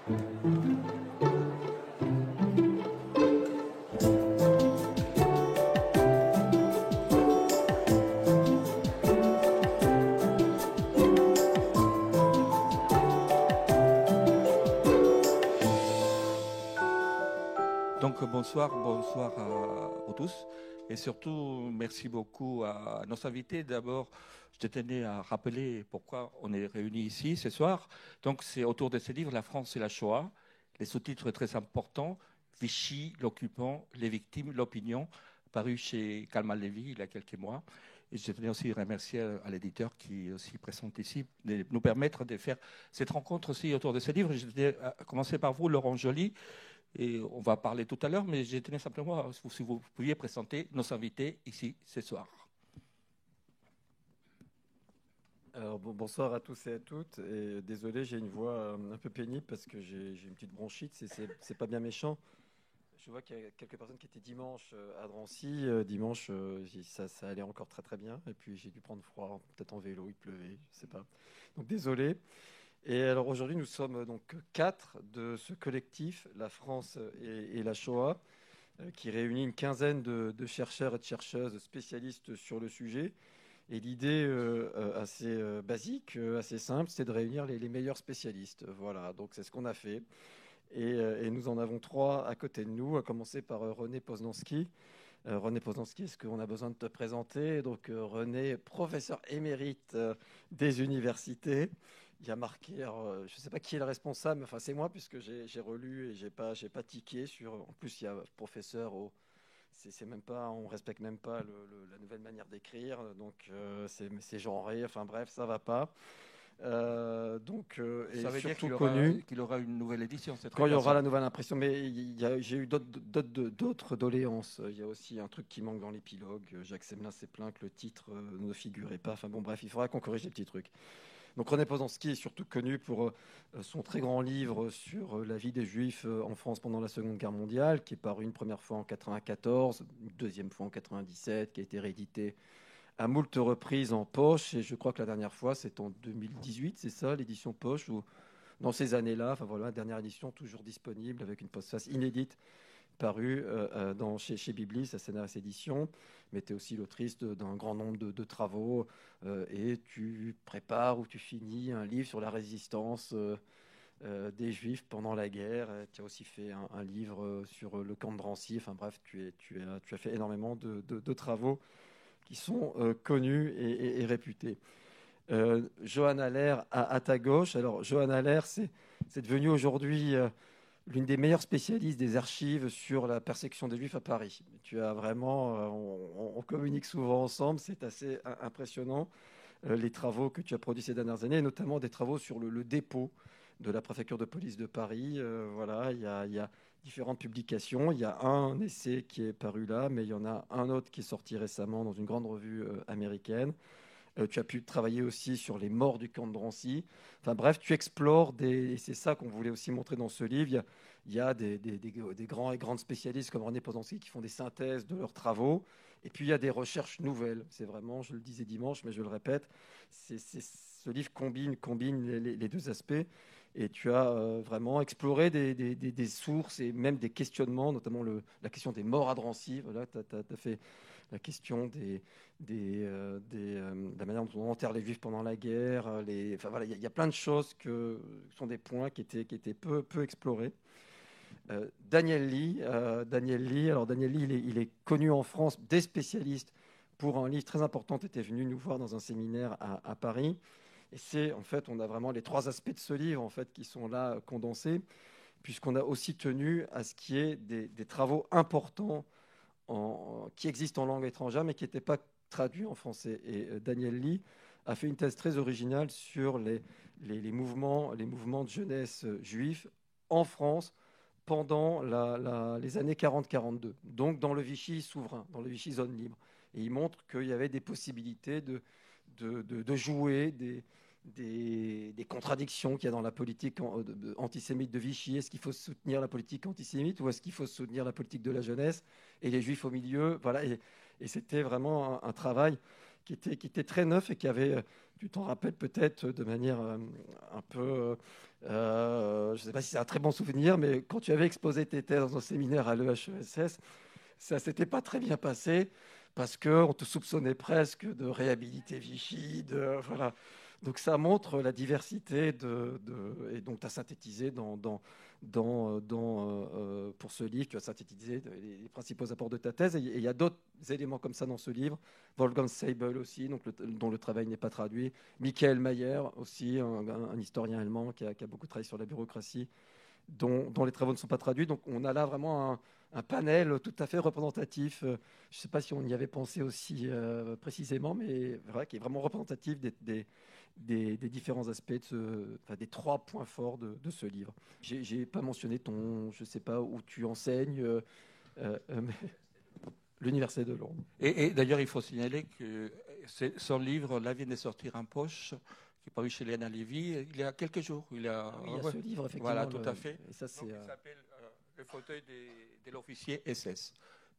Donc bonsoir, bonsoir à vous tous. Et surtout, merci beaucoup à nos invités. D'abord, je tenais à rappeler pourquoi on est réunis ici ce soir. Donc c'est autour de ce livre, La France et la Shoah. Les sous-titres très importants, Vichy, l'occupant, les victimes, l'opinion, paru chez Kalman Levy il y a quelques mois. Et je tenais aussi à remercier à l'éditeur qui est aussi présent ici de nous permettre de faire cette rencontre aussi autour de ce livre. Je vais commencer par vous, Laurent Joly. Et on va parler tout à l'heure, mais je tenais simplement, si vous pouviez présenter nos invités ici ce soir. Alors, bonsoir à tous et à toutes. Et désolé, j'ai une voix un peu pénible parce que j'ai une petite bronchite. C'est pas bien méchant. Je vois qu'il y a quelques personnes qui étaient dimanche à Drancy. Dimanche, ça allait encore très très bien. Et puis j'ai dû prendre froid, peut-être en vélo, il pleuvait, je sais pas. Donc désolé. Et alors aujourd'hui, nous sommes donc 4 de ce collectif, la France et la Shoah, qui réunit une quinzaine de chercheurs et de chercheuses spécialistes sur le sujet. Et l'idée assez basique, assez simple, c'est de réunir les meilleurs spécialistes. Voilà, donc c'est ce qu'on a fait. Et nous en avons 3 à côté de nous, à commencer par René Poznanski. René Poznanski, est-ce qu'on a besoin de te présenter? Donc René, professeur émérite des universités. Il y a marqué, alors, je ne sais pas qui est le responsable, mais enfin c'est moi puisque j'ai relu et j'ai pas tiqué sur. En plus il y a professeur au. C'est même pas, on respecte même pas la nouvelle manière d'écrire, donc c'est genré. Enfin bref, ça va pas. Ça Et veut dire surtout connu. qu'il aura une nouvelle édition, c'est très Quand il y bien aura ça. la nouvelle impression, mais j'ai eu d'autres doléances. Il y a aussi un truc qui manque dans l'épilogue. Jacques Semelin s'est plaint que le titre ne figurait pas. Enfin bon, bref, il faudra qu'on corrige des petits trucs. Donc René Poznanski est surtout connu pour son très grand livre sur la vie des Juifs en France pendant la Seconde Guerre mondiale, qui est paru une première fois en 94, une deuxième fois en 97, qui a été réédité à moult reprises en poche. Et je crois que la dernière fois, c'est en 2018, c'est ça, l'édition poche, où dans ces années-là, enfin voilà, dernière édition toujours disponible avec une postface inédite parue chez Biblis, à Scénaris Éditions, mais tu es aussi l'autrice d'un grand nombre de travaux et tu prépares ou tu finis un livre sur la résistance des Juifs pendant la guerre. Tu as aussi fait un livre sur le camp de Drancy. Enfin bref, tu as fait énormément de travaux qui sont connus et réputés. Johanna Aller à ta gauche. Alors, Johanna Aller, c'est devenu aujourd'hui l'une des meilleures spécialistes des archives sur la persécution des Juifs à Paris. Tu as vraiment, on communique souvent ensemble, c'est assez impressionnant les travaux que tu as produits ces dernières années, et notamment des travaux sur le dépôt de la préfecture de police de Paris. Voilà, il y a différentes publications. Il y a un essai qui est paru là, mais il y en a un autre qui est sorti récemment dans une grande revue américaine. Tu as pu travailler aussi sur les morts du camp de Drancy. Enfin bref, tu explores et c'est ça qu'on voulait aussi montrer dans ce livre. Il y a des grands et grandes spécialistes comme René Poznanski qui font des synthèses de leurs travaux. Et puis il y a des recherches nouvelles. C'est vraiment, je le disais dimanche, mais je le répète, ce livre combine les deux aspects. Et tu as vraiment exploré des sources et même des questionnements, notamment la question des morts à Drancy. Voilà, tu as fait la question de la manière dont on enterre les Juifs pendant la guerre. Enfin, voilà, il y a plein de choses qui sont des points qui étaient peu explorés. Daniel Lee, alors Daniel Lee, il est connu en France des spécialistes pour un livre très important. Tu étais venu nous voir dans un séminaire à Paris. Et c'est, en fait, on a vraiment les 3 aspects de ce livre, en fait, qui sont là condensés, puisqu'on a aussi tenu à ce qu'il y ait des travaux importants qui existent en langue étrangère, mais qui n'étaient pas traduits en français. Et Daniel Lee a fait une thèse très originale sur les mouvements de jeunesse juifs en France pendant les années 40-42, donc dans le Vichy souverain, dans le Vichy zone libre. Et il montre qu'il y avait des possibilités de jouer des contradictions qu'il y a dans la politique antisémite de Vichy. Est-ce qu'il faut soutenir la politique antisémite ou est-ce qu'il faut soutenir la politique de la jeunesse et les Juifs au milieu? Voilà. Et c'était vraiment un travail qui était très neuf et qui avait, tu t'en rappelles peut-être de manière un peu, je ne sais pas si c'est un très bon souvenir, mais quand tu avais exposé tes thèses dans un séminaire à l'EHESS, ça ne s'était pas très bien passé parce qu'on te soupçonnait presque de réhabiliter Vichy. Voilà. Donc ça montre la diversité et donc tu as synthétisé pour ce livre, tu as synthétisé les principaux apports de ta thèse. Et il y a d'autres éléments comme ça dans ce livre. Wolfgang Seibel aussi, donc dont le travail n'est pas traduit. Michael Mayer aussi, un historien allemand qui a beaucoup travaillé sur la bureaucratie, dont les travaux ne sont pas traduits. Donc on a là vraiment un panel tout à fait représentatif. Je ne sais pas si on y avait pensé aussi précisément, mais voilà, qui est vraiment représentatif des différents aspects, des 3 points forts de ce livre. Je n'ai pas mentionné je ne sais pas où tu enseignes, l'Université de Londres. Et d'ailleurs, il faut signaler que son livre, là, vient de sortir en poche, qui est paru chez Léana Lévy, il y a quelques jours. Il y a ce livre, effectivement. Voilà, tout à fait. Et ça, donc, il s'appelle Le fauteuil de l'officier SS.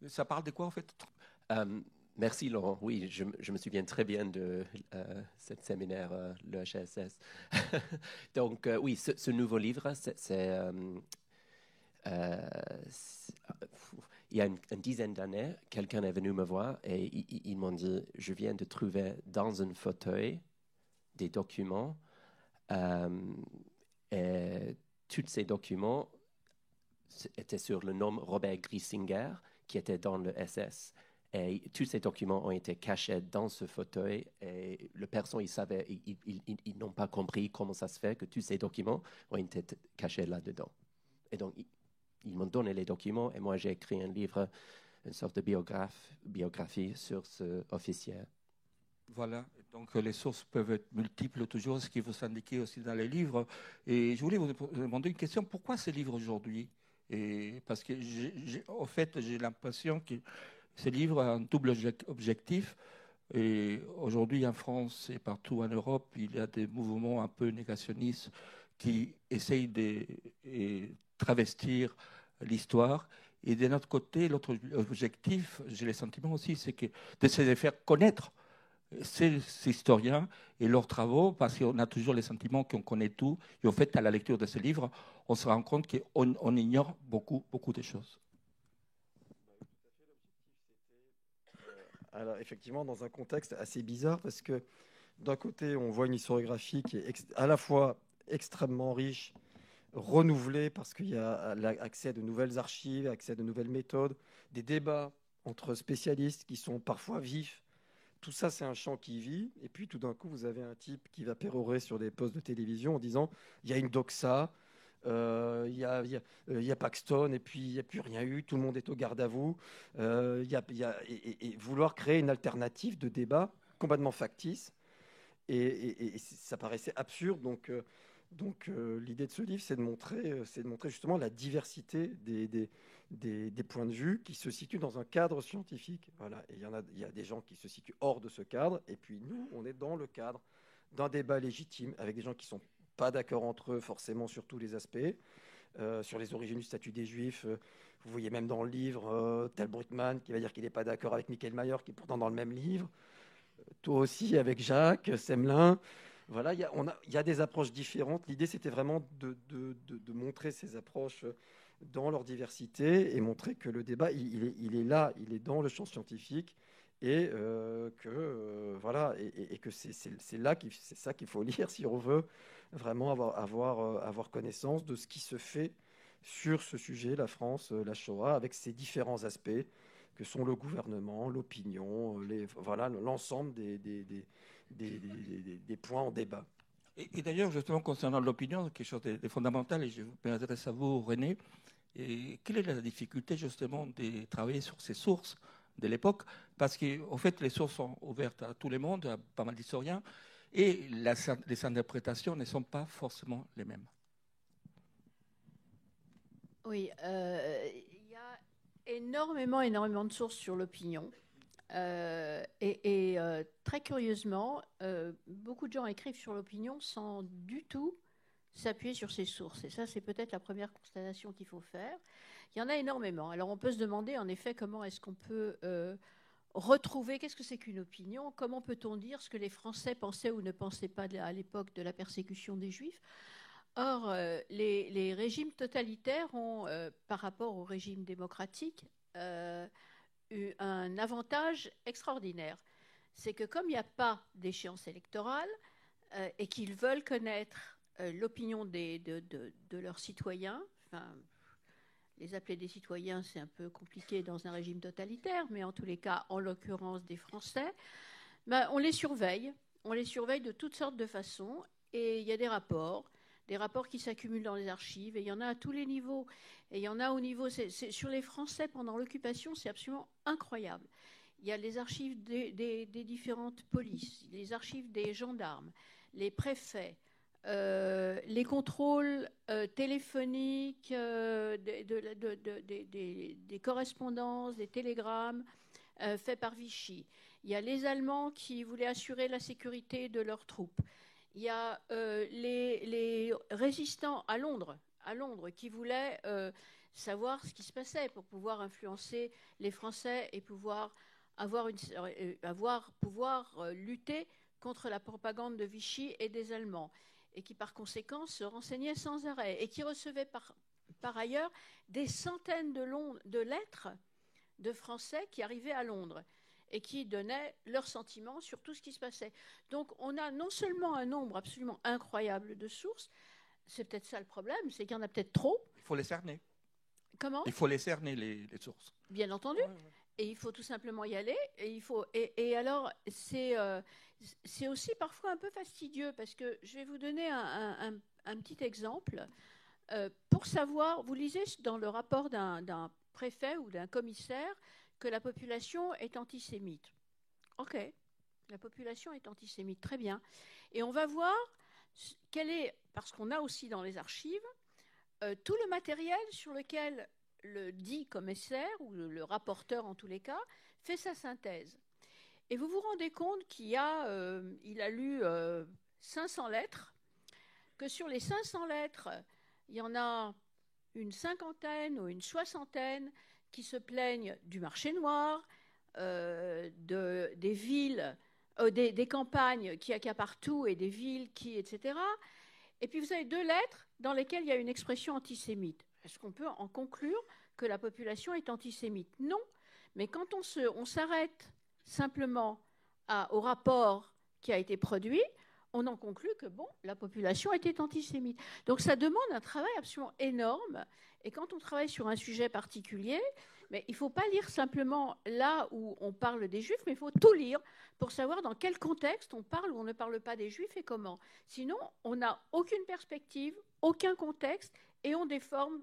Ça parle de quoi, en fait? Merci Laurent. Oui, je me souviens très bien de ce séminaire, le HSS. Donc oui, ce nouveau livre, il y a une dizaine d'années, quelqu'un est venu me voir et ils m'ont dit, je viens de trouver dans un fauteuil des documents et tous ces documents étaient sur le nom Robert Griesinger qui était dans le SS. Et tous ces documents ont été cachés dans ce fauteuil et le personne, ils n'ont pas compris comment ça se fait que tous ces documents ont été cachés là-dedans. Et donc, ils m'ont donné les documents et moi, j'ai écrit un livre, une sorte de biographie sur ce officier. Voilà, donc les sources peuvent être multiples toujours, ce qui vous indiquez aussi dans les livres. Et je voulais vous demander une question, pourquoi ces livres aujourd'hui? Et parce que, en fait, j'ai l'impression que ces livres ont un double objectif. Et aujourd'hui, en France et partout en Europe, il y a des mouvements un peu négationnistes qui essayent de travestir l'histoire. Et de notre côté, l'autre objectif, j'ai le sentiment aussi, c'est d'essayer de faire connaître ces historiens et leurs travaux, parce qu'on a toujours le sentiment qu'on connaît tout. Et en fait, à la lecture de ces livres, on se rend compte qu'on ignore beaucoup de choses. Alors, effectivement, dans un contexte assez bizarre, parce que d'un côté, on voit une historiographie qui est à la fois extrêmement riche, renouvelée, parce qu'il y a accès à de nouvelles archives, accès à de nouvelles méthodes, des débats entre spécialistes qui sont parfois vifs. Tout ça, c'est un champ qui vit. Et puis, tout d'un coup, vous avez un type qui va pérorer sur des postes de télévision en disant il y a une doxa, il y a Paxton, et puis il n'y a plus rien eu, tout le monde est au garde à vous. Et vouloir créer une alternative de débat complètement factice. Et ça paraissait absurde. Donc l'idée de ce livre, c'est de montrer justement la diversité des points de vue qui se situent dans un cadre scientifique. Voilà. Et il y a des gens qui se situent hors de ce cadre, et puis nous, on est dans le cadre d'un débat légitime avec des gens qui sont pas d'accord entre eux forcément sur tous les aspects, sur les origines du statut des Juifs. Vous voyez même dans le livre Tel Brutman qui va dire qu'il n'est pas d'accord avec Michael Mayer, qui est pourtant dans le même livre. Toi aussi avec Jacques Semelin. Voilà, il y a des approches différentes. L'idée, c'était vraiment de montrer ces approches dans leur diversité et montrer que le débat, il est là, il est dans le champ scientifique. Et que c'est ça qu'il faut lire si on veut vraiment avoir connaissance de ce qui se fait sur ce sujet, la France, la Shoah, avec ses différents aspects que sont le gouvernement, l'opinion, l'ensemble des points en débat. Et d'ailleurs, justement, concernant l'opinion, quelque chose de fondamental, et je m'adresse à vous, René, et quelle est la difficulté justement de travailler sur ces sources de l'époque, parce qu'en fait, les sources sont ouvertes à tout le monde, à pas mal d'historiens, et les interprétations ne sont pas forcément les mêmes. Oui, il y a énormément de sources sur l'opinion. Très curieusement, beaucoup de gens écrivent sur l'opinion sans du tout s'appuyer sur ces sources. Et ça, c'est peut-être la première constatation qu'il faut faire. Il y en a énormément. Alors, on peut se demander, en effet, comment est-ce qu'on peut retrouver, qu'est-ce que c'est qu'une opinion? Comment peut-on dire ce que les Français pensaient ou ne pensaient pas à l'époque de la persécution des Juifs? Or, les régimes totalitaires ont, par rapport aux régimes démocratiques, eu un avantage extraordinaire. C'est que comme il n'y a pas d'échéance électorale et qu'ils veulent connaître l'opinion de leurs citoyens, enfin, les appeler des citoyens, c'est un peu compliqué dans un régime totalitaire, mais en tous les cas, en l'occurrence des Français, on les surveille. On les surveille de toutes sortes de façons. Et il y a des rapports qui s'accumulent dans les archives. Et il y en a à tous les niveaux. Et il y en a au niveau... sur les Français pendant l'occupation, c'est absolument incroyable. Il y a les archives des différentes polices, les archives des gendarmes, les préfets, les contrôles téléphoniques, des correspondances, des télégrammes faits par Vichy. Il y a les Allemands qui voulaient assurer la sécurité de leurs troupes. Il y a les résistants à Londres qui voulaient savoir ce qui se passait pour pouvoir influencer les Français et pouvoir lutter contre la propagande de Vichy et des Allemands, et qui par conséquent se renseignaient sans arrêt, et qui recevaient par ailleurs des centaines de lettres de Français qui arrivaient à Londres et qui donnaient leurs sentiments sur tout ce qui se passait. Donc on a non seulement un nombre absolument incroyable de sources, c'est peut-être ça le problème, c'est qu'il y en a peut-être trop. Il faut les cerner. Comment ? Il faut les cerner, les sources. Bien entendu. Et il faut tout simplement y aller. Et alors, c'est aussi parfois un peu fastidieux, parce que je vais vous donner un petit exemple. Pour savoir, vous lisez dans le rapport d'un préfet ou d'un commissaire que la population est antisémite. OK, la population est antisémite, très bien. Et on va voir parce qu'on a aussi dans les archives, tout le matériel sur lequel le dit commissaire, ou le rapporteur en tous les cas, fait sa synthèse. Et vous vous rendez compte il a lu 500 lettres, que sur les 500 lettres, il y en a une cinquantaine ou une soixantaine qui se plaignent du marché noir, des villes, des campagnes qui accaparent tout et des villes etc. Et puis vous avez 2 lettres dans lesquelles il y a une expression antisémite. Est-ce qu'on peut en conclure que la population est antisémite ? Non. Mais quand on s'arrête simplement au rapport qui a été produit, on en conclut que, la population était antisémite. Donc ça demande un travail absolument énorme. Et quand on travaille sur un sujet particulier, mais il ne faut pas lire simplement là où on parle des Juifs, mais il faut tout lire pour savoir dans quel contexte on parle ou on ne parle pas des Juifs et comment. Sinon, on n'a aucune perspective, aucun contexte, et on déforme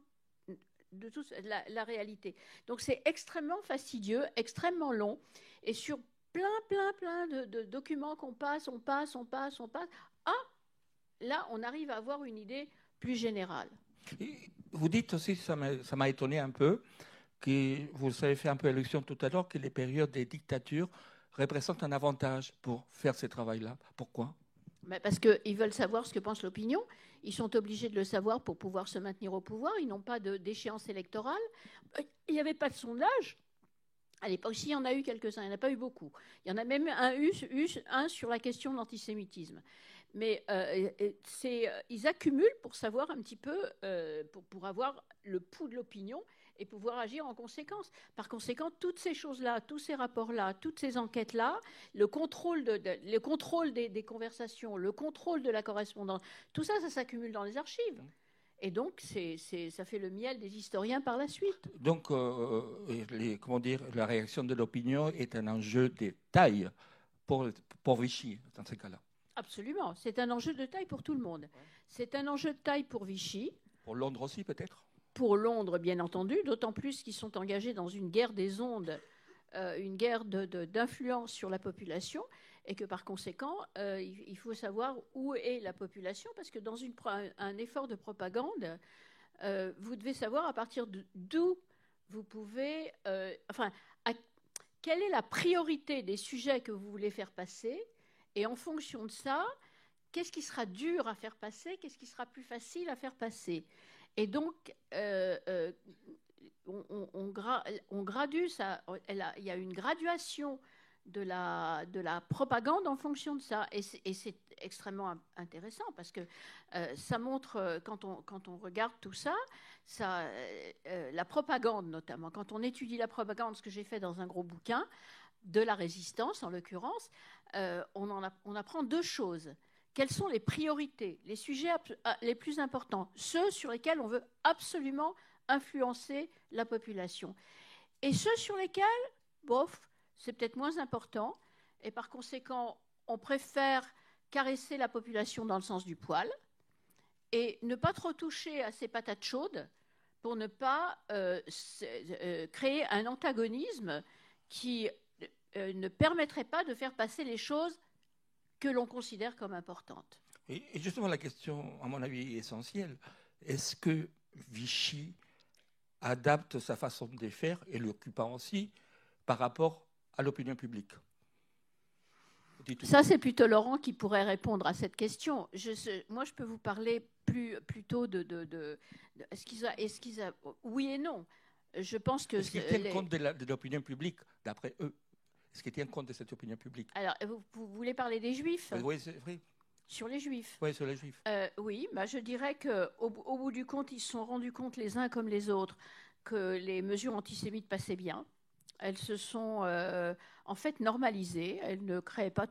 de toute la réalité. Donc c'est extrêmement fastidieux, extrêmement long, et sur plein de documents qu'on passe, on passe. Là, on arrive à avoir une idée plus générale. Et vous dites aussi, ça m'a étonné un peu, que vous avez fait un peu allusion tout à l'heure, que les périodes des dictatures représentent un avantage pour faire ce travail-là. Pourquoi ? Parce qu'ils veulent savoir ce que pense l'opinion. Ils sont obligés de le savoir pour pouvoir se maintenir au pouvoir. Ils n'ont pas d'échéance électorale. Il n'y avait pas de sondage. À l'époque, s'il y en a eu quelques-uns, il n'y en a pas eu beaucoup. Il y en a même un sur la question de l'antisémitisme. Mais ils accumulent pour savoir un petit peu, pour avoir le pouls de l'opinion et pouvoir agir en conséquence. Par conséquent, toutes ces choses-là, tous ces rapports-là, toutes ces enquêtes-là, le contrôle des conversations, le contrôle de la correspondance, tout ça, ça s'accumule dans les archives. Et donc, ça fait le miel des historiens par la suite. Donc, la réaction de l'opinion est un enjeu de taille pour Vichy, dans ce cas-là. Absolument. C'est un enjeu de taille pour tout le monde. C'est un enjeu de taille pour Vichy. Pour Londres aussi, peut-être ? Pour Londres, bien entendu, d'autant plus qu'ils sont engagés dans une guerre des ondes, une guerre d'influence sur la population, et que par conséquent, il faut savoir où est la population, parce que dans un effort de propagande, vous devez savoir à partir d'où vous pouvez... quelle est la priorité des sujets que vous voulez faire passer, et en fonction de ça, qu'est-ce qui sera dur à faire passer, qu'est-ce qui sera plus facile à faire passer. Et donc, on gradue ça. Il y a une graduation de la propagande en fonction de ça. Et c'est extrêmement intéressant parce que ça montre, quand on regarde tout ça, la propagande notamment, quand on étudie la propagande, ce que j'ai fait dans un gros bouquin, de la résistance en l'occurrence, on apprend deux choses. Quelles sont les priorités, les sujets les plus importants, ceux sur lesquels on veut absolument influencer la population, et ceux sur lesquels, bof, c'est peut-être moins important, et par conséquent, on préfère caresser la population dans le sens du poil et ne pas trop toucher à ces patates chaudes pour ne pas créer un antagonisme qui ne permettrait pas de faire passer les choses que l'on considère comme importantes. Et justement, la question, à mon avis, essentielle, est-ce que Vichy adapte sa façon de faire, et l'occupant aussi, par rapport à l'opinion publique? Ça, c'est plutôt Laurent qui pourrait répondre à cette question. Moi, je peux vous parler plutôt de est-ce qu'ils a, oui et non. Je pense que... Est-ce qu'ils tiennent compte de l'opinion publique, d'après eux? Est-ce qu'ils tiennent compte de cette opinion publique? Alors, vous voulez parler des Juifs? Oui, c'est vrai. Sur les Juifs? Oui, sur les Juifs. Oui, je dirais qu'au bout du compte, ils se sont rendus compte les uns comme les autres que les mesures antisémites passaient bien. Elles se sont en fait normalisées. Elles ne créaient pas de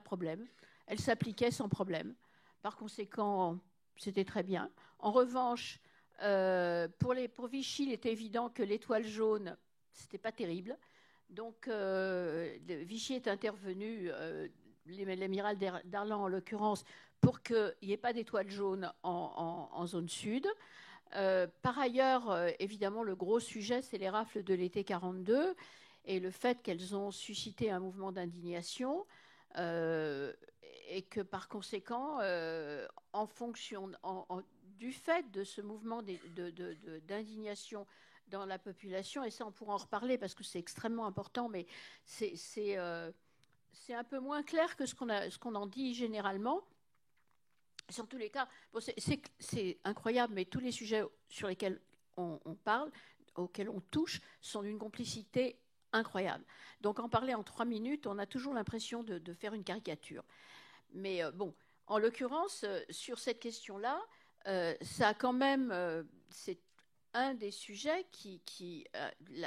problème. Elles s'appliquaient sans problème. Par conséquent, c'était très bien. En revanche, pour Vichy, il était évident que l'étoile jaune, c'était pas terrible. Donc, Vichy est intervenu, l'amiral Darlan en l'occurrence, pour qu'il n'y ait pas d'étoile jaune en zone sud. Par ailleurs, évidemment, le gros sujet, c'est les rafles de l'été 42 et le fait qu'elles ont suscité un mouvement d'indignation et que par conséquent, en fonction du fait de ce mouvement d'indignation dans la population, et ça on pourra en reparler parce que c'est extrêmement important, mais c'est un peu moins clair que ce qu'on en dit généralement. Sur tous les cas, bon, c'est incroyable, mais tous les sujets sur lesquels on parle, auxquels on touche, sont d'une complicité incroyable. Donc en parler en 3 minutes, on a toujours l'impression de faire une caricature. Mais bon, en l'occurrence, sur cette question-là, ça a quand même... c'est un des sujets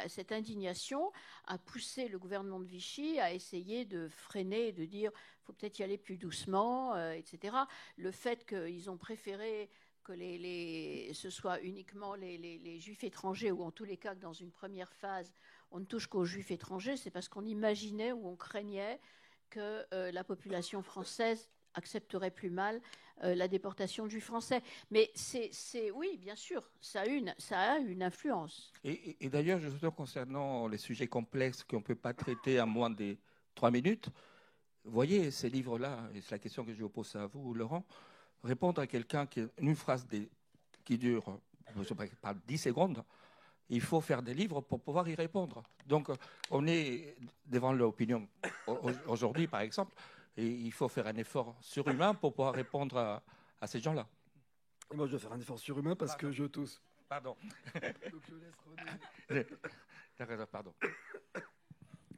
cette indignation a poussé le gouvernement de Vichy à essayer de freiner et de dire il faut peut-être y aller plus doucement, etc. Le fait qu'ils ont préféré que ce soit uniquement les juifs étrangers, ou en tous les cas que dans une première phase, on ne touche qu'aux juifs étrangers, c'est parce qu'on imaginait ou on craignait que la population française accepterait plus mal la déportation de juifs français. Mais oui, bien sûr, ça a une influence. Et d'ailleurs, justement, concernant les sujets complexes qu'on ne peut pas traiter en moins de 3 minutes, vous voyez, ces livres-là, et c'est la question que je vous pose à vous, Laurent, répondre à quelqu'un qui a une phrase qui dure, je sais pas, 10 secondes, il faut faire des livres pour pouvoir y répondre. Donc, on est devant l'opinion aujourd'hui, par exemple, et il faut faire un effort surhumain pour pouvoir répondre à ces gens-là. Et moi, je dois faire un effort surhumain parce que je tousse. Pardon. Donc, je laisse René. T'as raison, pardon.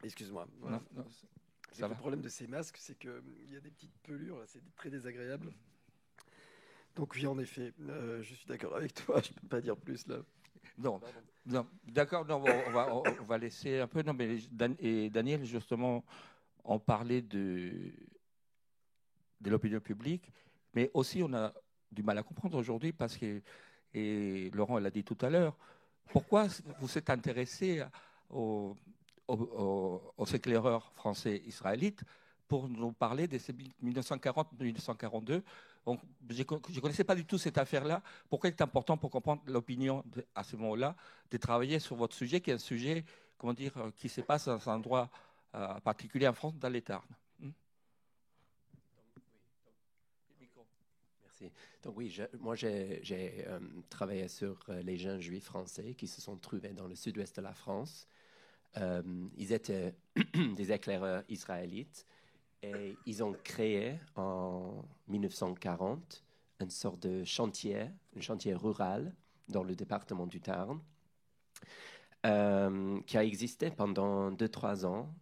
Excuse-moi. Voilà. Non, le problème de ces masques, c'est qu'il y a des petites pelures, là, c'est très désagréable. Donc oui, en effet, je suis d'accord avec toi, je ne peux pas dire plus là. Non, d'accord, non, on va laisser un peu. Non, mais et Daniel, justement, on parlait de l'opinion publique, mais aussi on a du mal à comprendre aujourd'hui parce que, et Laurent l'a dit tout à l'heure, pourquoi vous êtes intéressé aux éclaireurs français israélites pour nous parler de ces 1940-1942. Je ne connaissais pas du tout cette affaire-là. Pourquoi il est important pour comprendre l'opinion à ce moment-là de travailler sur votre sujet, qui est un sujet, comment dire, qui se passe dans un endroit particulier en France, dans les Tarn. Merci. Donc oui, moi j'ai travaillé sur les jeunes juifs français qui se sont trouvés dans le sud-ouest de la France. Ils étaient des éclaireurs israélites et ils ont créé en 1940 une sorte de chantier, un chantier rural dans le département du Tarn qui a existé pendant 2-3 ans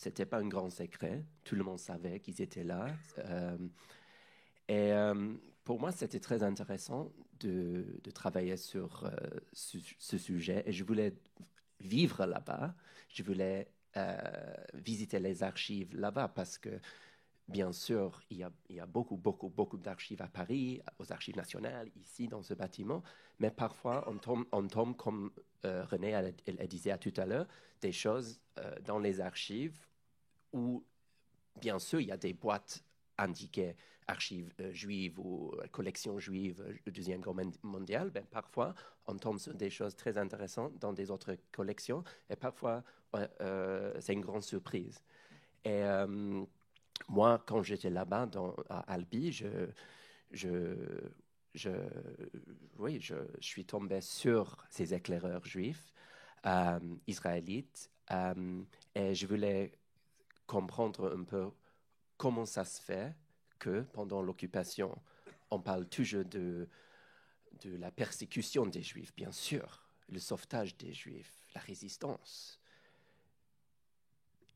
Ce n'était pas un grand secret. Tout le monde savait qu'ils étaient là. Pour moi, c'était très intéressant de travailler sur ce sujet. Et je voulais vivre là-bas. Je voulais visiter les archives là-bas parce que, bien sûr, il y a beaucoup d'archives à Paris, aux archives nationales, ici, dans ce bâtiment. Mais parfois, on tombe comme René elle disait tout à l'heure, des choses dans les archives où, bien sûr, il y a des boîtes indiquées archives juives ou collections juives du Deuxième Guerre mondiale. Ben, parfois, on tombe sur des choses très intéressantes dans des autres collections. Et parfois, c'est une grande surprise. Et moi, quand j'étais là-bas à Albi, je suis tombé sur ces éclaireurs juifs israélites et je voulais comprendre un peu comment ça se fait que pendant l'occupation, on parle toujours de la persécution des Juifs, bien sûr, le sauvetage des Juifs, la résistance.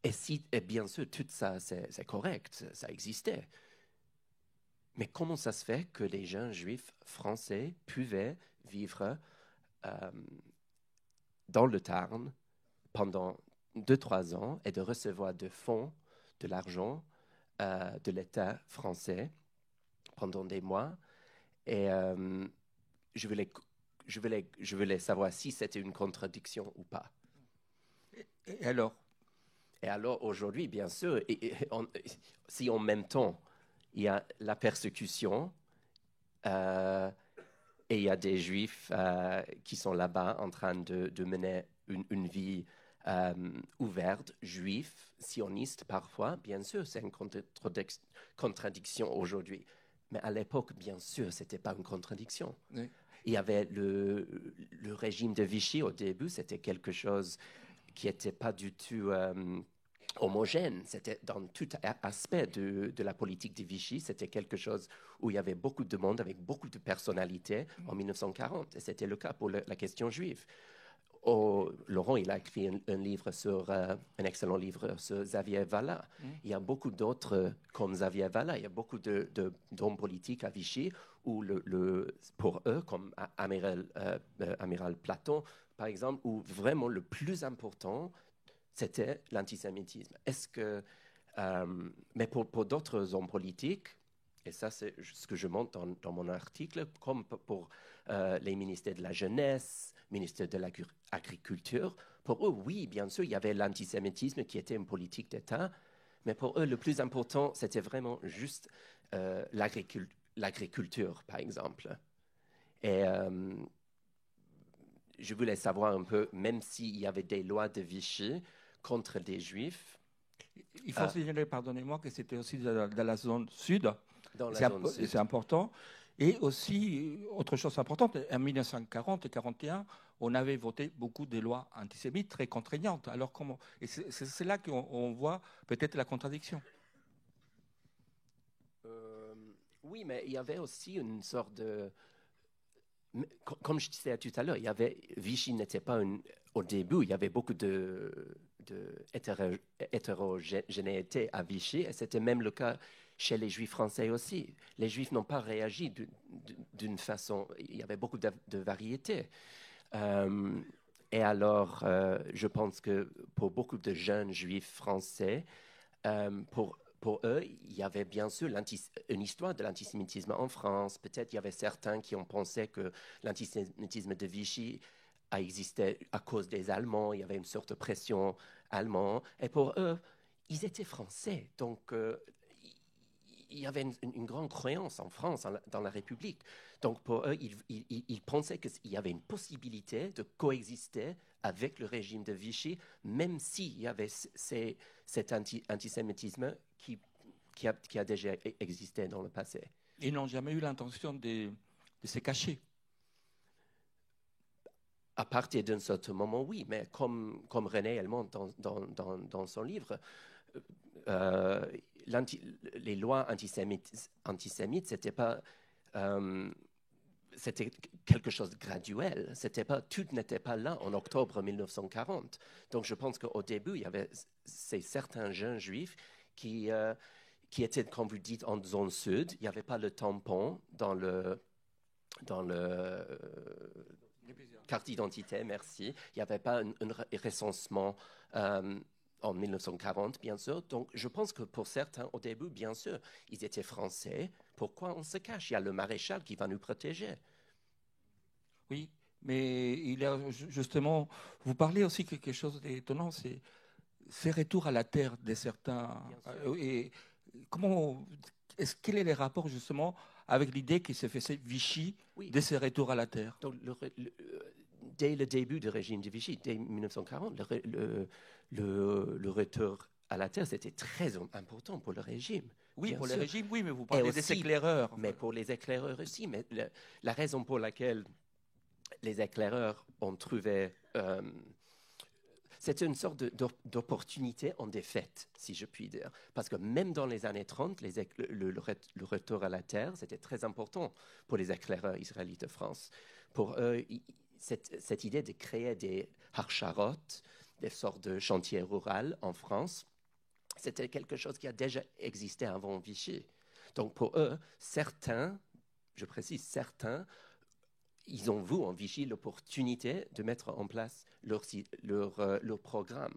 Et bien sûr, tout ça, c'est correct, ça existait. Mais comment ça se fait que les jeunes Juifs français pouvaient vivre dans le Tarn pendant 2-3 ans et de recevoir de fonds, de l'argent de l'État français pendant des mois. Et je voulais savoir si c'était une contradiction ou pas. Et alors? Et alors, aujourd'hui, bien sûr, si en même temps, il y a la persécution et il y a des Juifs qui sont là-bas en train de mener une vie ouverte, juive, sioniste parfois, bien sûr, c'est une contradiction aujourd'hui. Mais à l'époque, bien sûr, ce n'était pas une contradiction. Oui. Il y avait le régime de Vichy au début, c'était quelque chose qui n'était pas du tout homogène. C'était dans tout aspect de la politique de Vichy, c'était quelque chose où il y avait beaucoup de monde avec beaucoup de personnalités en 1940. Et c'était le cas pour la question juive. Laurent, il a écrit un livre un excellent livre sur Xavier Vallat. Il y a beaucoup d'autres comme Xavier Vallat. Il y a beaucoup d'hommes politiques à Vichy où pour eux, comme Amiral Platon, par exemple, où vraiment le plus important, c'était l'antisémitisme. Mais pour d'autres hommes politiques, et ça c'est ce que je montre dans mon article, comme pour les ministères de la Jeunesse, ministère de l'Agriculture, pour eux, oui, bien sûr, il y avait l'antisémitisme qui était une politique d'État, mais pour eux, le plus important, c'était vraiment juste l'agriculture, par exemple. Et je voulais savoir un peu, même s'il y avait des lois de Vichy contre des Juifs. Il faut signaler, pardonnez-moi, que c'était aussi dans la zone sud. C'est important. Et aussi, autre chose importante, en 1940 et 1941, on avait voté beaucoup de lois antisémites très contraignantes. Alors comment? Et c'est là qu'on voit peut-être la contradiction. Oui, mais il y avait aussi une sorte de... Comme je disais tout à l'heure, Vichy n'était pas au début, il y avait beaucoup de hétérogénéité à Vichy, et c'était même le cas chez les Juifs français aussi. Les Juifs n'ont pas réagi d'une façon... Il y avait beaucoup de variétés. Et alors, je pense que pour beaucoup de jeunes Juifs français, pour eux, il y avait bien sûr une histoire de l'antisémitisme en France. Peut-être il y avait certains qui ont pensé que l'antisémitisme de Vichy a existé à cause des Allemands. Il y avait une sorte de pression allemande. Et pour eux, ils étaient français. Donc, il y avait une grande croyance en France, dans la République. Donc, pour eux, ils pensaient qu'il y avait une possibilité de coexister avec le régime de Vichy, même s'il y avait cet antisémitisme qui a déjà existé dans le passé. Ils n'ont jamais eu l'intention de se cacher. À partir d'un certain moment, oui, mais comme René elle montre dans son livre, les lois antisémites, c'était pas c'était quelque chose de graduel. Tout n'était pas là en octobre 1940. Donc, je pense qu'au début, il y avait certains jeunes juifs qui étaient, comme vous dites, en zone sud. Il n'y avait pas le tampon dans le carte d'identité, merci. Il n'y avait pas un recensement en 1940, bien sûr. Donc, je pense que pour certains, au début, bien sûr, ils étaient français. Pourquoi on se cache? Il y a le maréchal qui va nous protéger. Oui, mais il y a justement, vous parlez aussi quelque chose d'étonnant, c'est ces retours à la terre de certains. Et quel est le rapport justement avec l'idée qui s'est fait Vichy de ces retours à la terre? Donc, dès le début du régime de Vichy, dès 1940, le retour à la terre, c'était très important pour le régime. Oui, pour sûr. le régime, oui, mais vous parlez des éclaireurs. Mais pour les éclaireurs aussi. Mais la raison pour laquelle les éclaireurs ont trouvé... c'était une sorte d'opportunité en défaite, si je puis dire. Parce que même dans les années 30, le retour à la terre, c'était très important pour les éclaireurs israélites de France. Pour eux, cette idée de créer des harcharot, des sortes de chantiers ruraux en France, c'était quelque chose qui a déjà existé avant Vichy. Donc pour eux, certains, je précise certains, ils ont vu en Vichy l'opportunité de mettre en place leur programme.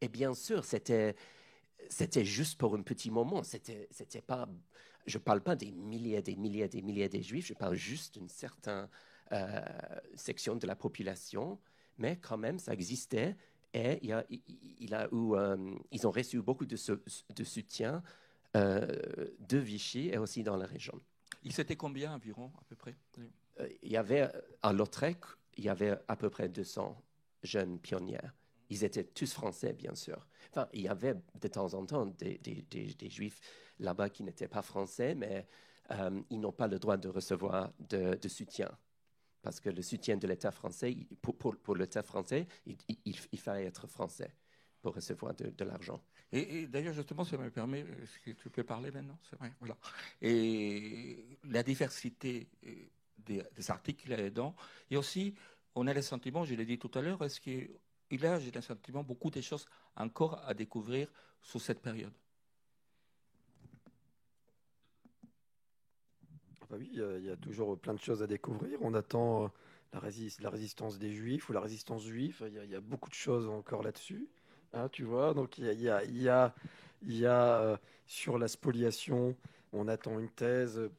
Et bien sûr, c'était juste pour un petit moment. C'était pas, je ne parle pas des milliers de Juifs, je parle juste d'une certaine section de la population, mais quand même, ça existait. Et ils ont reçu beaucoup de soutien de Vichy et aussi dans la région. Ils étaient combien environ, à peu près? Il y avait, à Lautrec, il y avait à peu près 200 jeunes pionniers. Ils étaient tous français, bien sûr. Enfin, il y avait de temps en temps des Juifs là-bas qui n'étaient pas français, mais ils n'ont pas le droit de recevoir de soutien. Parce que le soutien de l'État français, pour l'État français, il fallait être français pour recevoir de l'argent. Et d'ailleurs, justement, ça me permet, est-ce que tu peux parler maintenant? C'est vrai, voilà. Et la diversité des articles qu'il y a dedans, et aussi, on a le sentiment, je l'ai dit tout à l'heure, est-ce qu'il y a, j'ai le sentiment, beaucoup de choses encore à découvrir sur cette période? Bah oui, il y a toujours plein de choses à découvrir. On attend la résistance des Juifs ou la résistance juive. Il y a beaucoup de choses encore là-dessus. Hein, tu vois, donc il y a sur la spoliation, on attend une thèse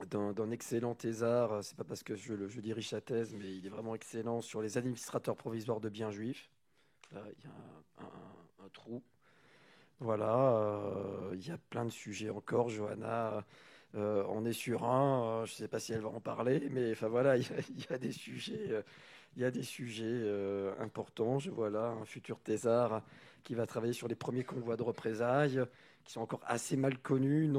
d'un excellent thésard. C'est pas parce que je dirige sa thèse, mais il est vraiment excellent sur les administrateurs provisoires de biens juifs. Là, il y a un trou. Voilà, il y a plein de sujets encore, Johanna. On est sur un, je ne sais pas si elle va en parler, mais enfin voilà, il y a des sujets, importants. Je vois là un futur thésard qui va travailler sur les premiers convois de représailles, qui sont encore assez mal connus,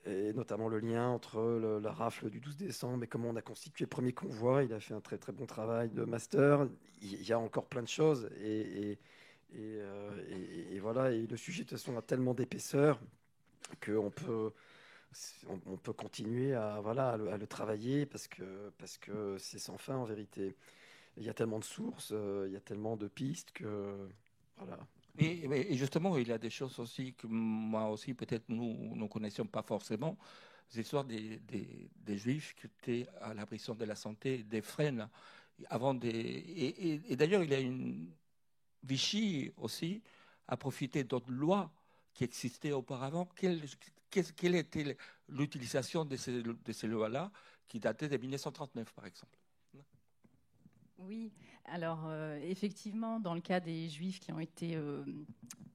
et notamment le lien entre la rafle du 12 décembre et comment on a constitué le premier convoi. Il a fait un très très bon travail de master. Il y a encore plein de choses, et voilà. Et le sujet de toute façon a tellement d'épaisseur qu'on peut continuer à le travailler parce que c'est sans fin en vérité. Il y a tellement de sources, il y a tellement de pistes que voilà. Et justement, il y a des choses aussi que moi aussi, peut-être nous ne connaissions pas forcément. L'histoire des Juifs qui étaient à la prison de la santé, des Fresnes, et d'ailleurs, il y a une Vichy aussi a profité d'autres lois qui existaient auparavant. Quelle était l'utilisation de ces lois-là qui dataient de 1939, par exemple? Oui, alors effectivement, dans le cas des Juifs qui ont été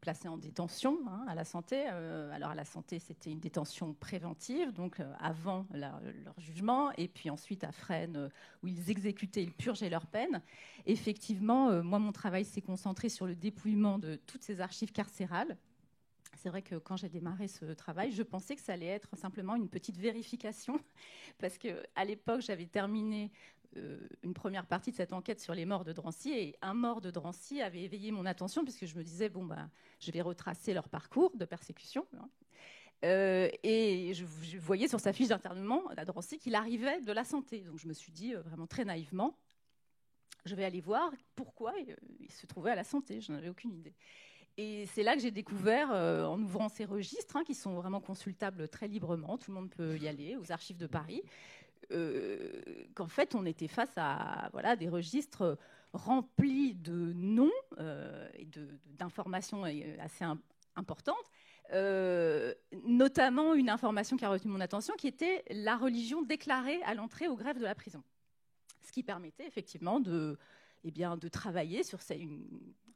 placés en détention à la santé, alors à la santé, c'était une détention préventive, donc avant leur jugement, et puis ensuite à Fresnes, où ils exécutaient, ils purgeaient leur peine. Effectivement, moi, mon travail s'est concentré sur le dépouillement de toutes ces archives carcérales. C'est vrai que quand j'ai démarré ce travail, je pensais que ça allait être simplement une petite vérification, parce qu'à l'époque, j'avais terminé une première partie de cette enquête sur les morts de Drancy, et un mort de Drancy avait éveillé mon attention, puisque je me disais, je vais retracer leur parcours de persécution. Et je voyais sur sa fiche d'internement à Drancy qu'il arrivait de la santé. Donc je me suis dit, vraiment très naïvement, je vais aller voir pourquoi il se trouvait à la santé. Je n'en avais aucune idée. Et c'est là que j'ai découvert, en ouvrant ces registres, qui sont vraiment consultables très librement, tout le monde peut y aller, aux archives de Paris, qu'en fait, on était face à des registres remplis de noms et d'informations assez importantes, notamment une information qui a retenu mon attention, qui était la religion déclarée à l'entrée aux grèves de la prison. Ce qui permettait effectivement de travailler sur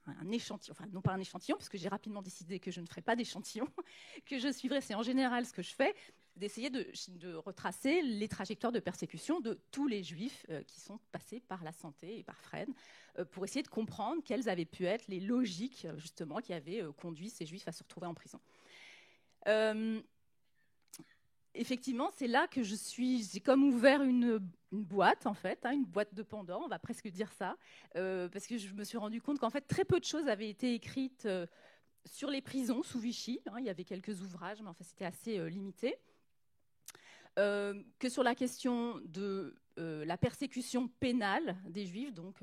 un échantillon, enfin non pas un échantillon, parce que j'ai rapidement décidé que je ne ferais pas d'échantillon, que je suivrais, c'est en général ce que je fais, d'essayer de retracer les trajectoires de persécution de tous les juifs qui sont passés par la santé et par Fresnes, pour essayer de comprendre quelles avaient pu être les logiques justement qui avaient conduit ces juifs à se retrouver en prison. Effectivement, c'est là que j'ai comme ouvert une boîte, en fait, une boîte de Pandore, on va presque dire ça, parce que je me suis rendu compte qu'en fait, très peu de choses avaient été écrites sur les prisons sous Vichy. Il y avait quelques ouvrages, mais enfin, c'était assez limité. Que sur la question de la persécution pénale des Juifs, donc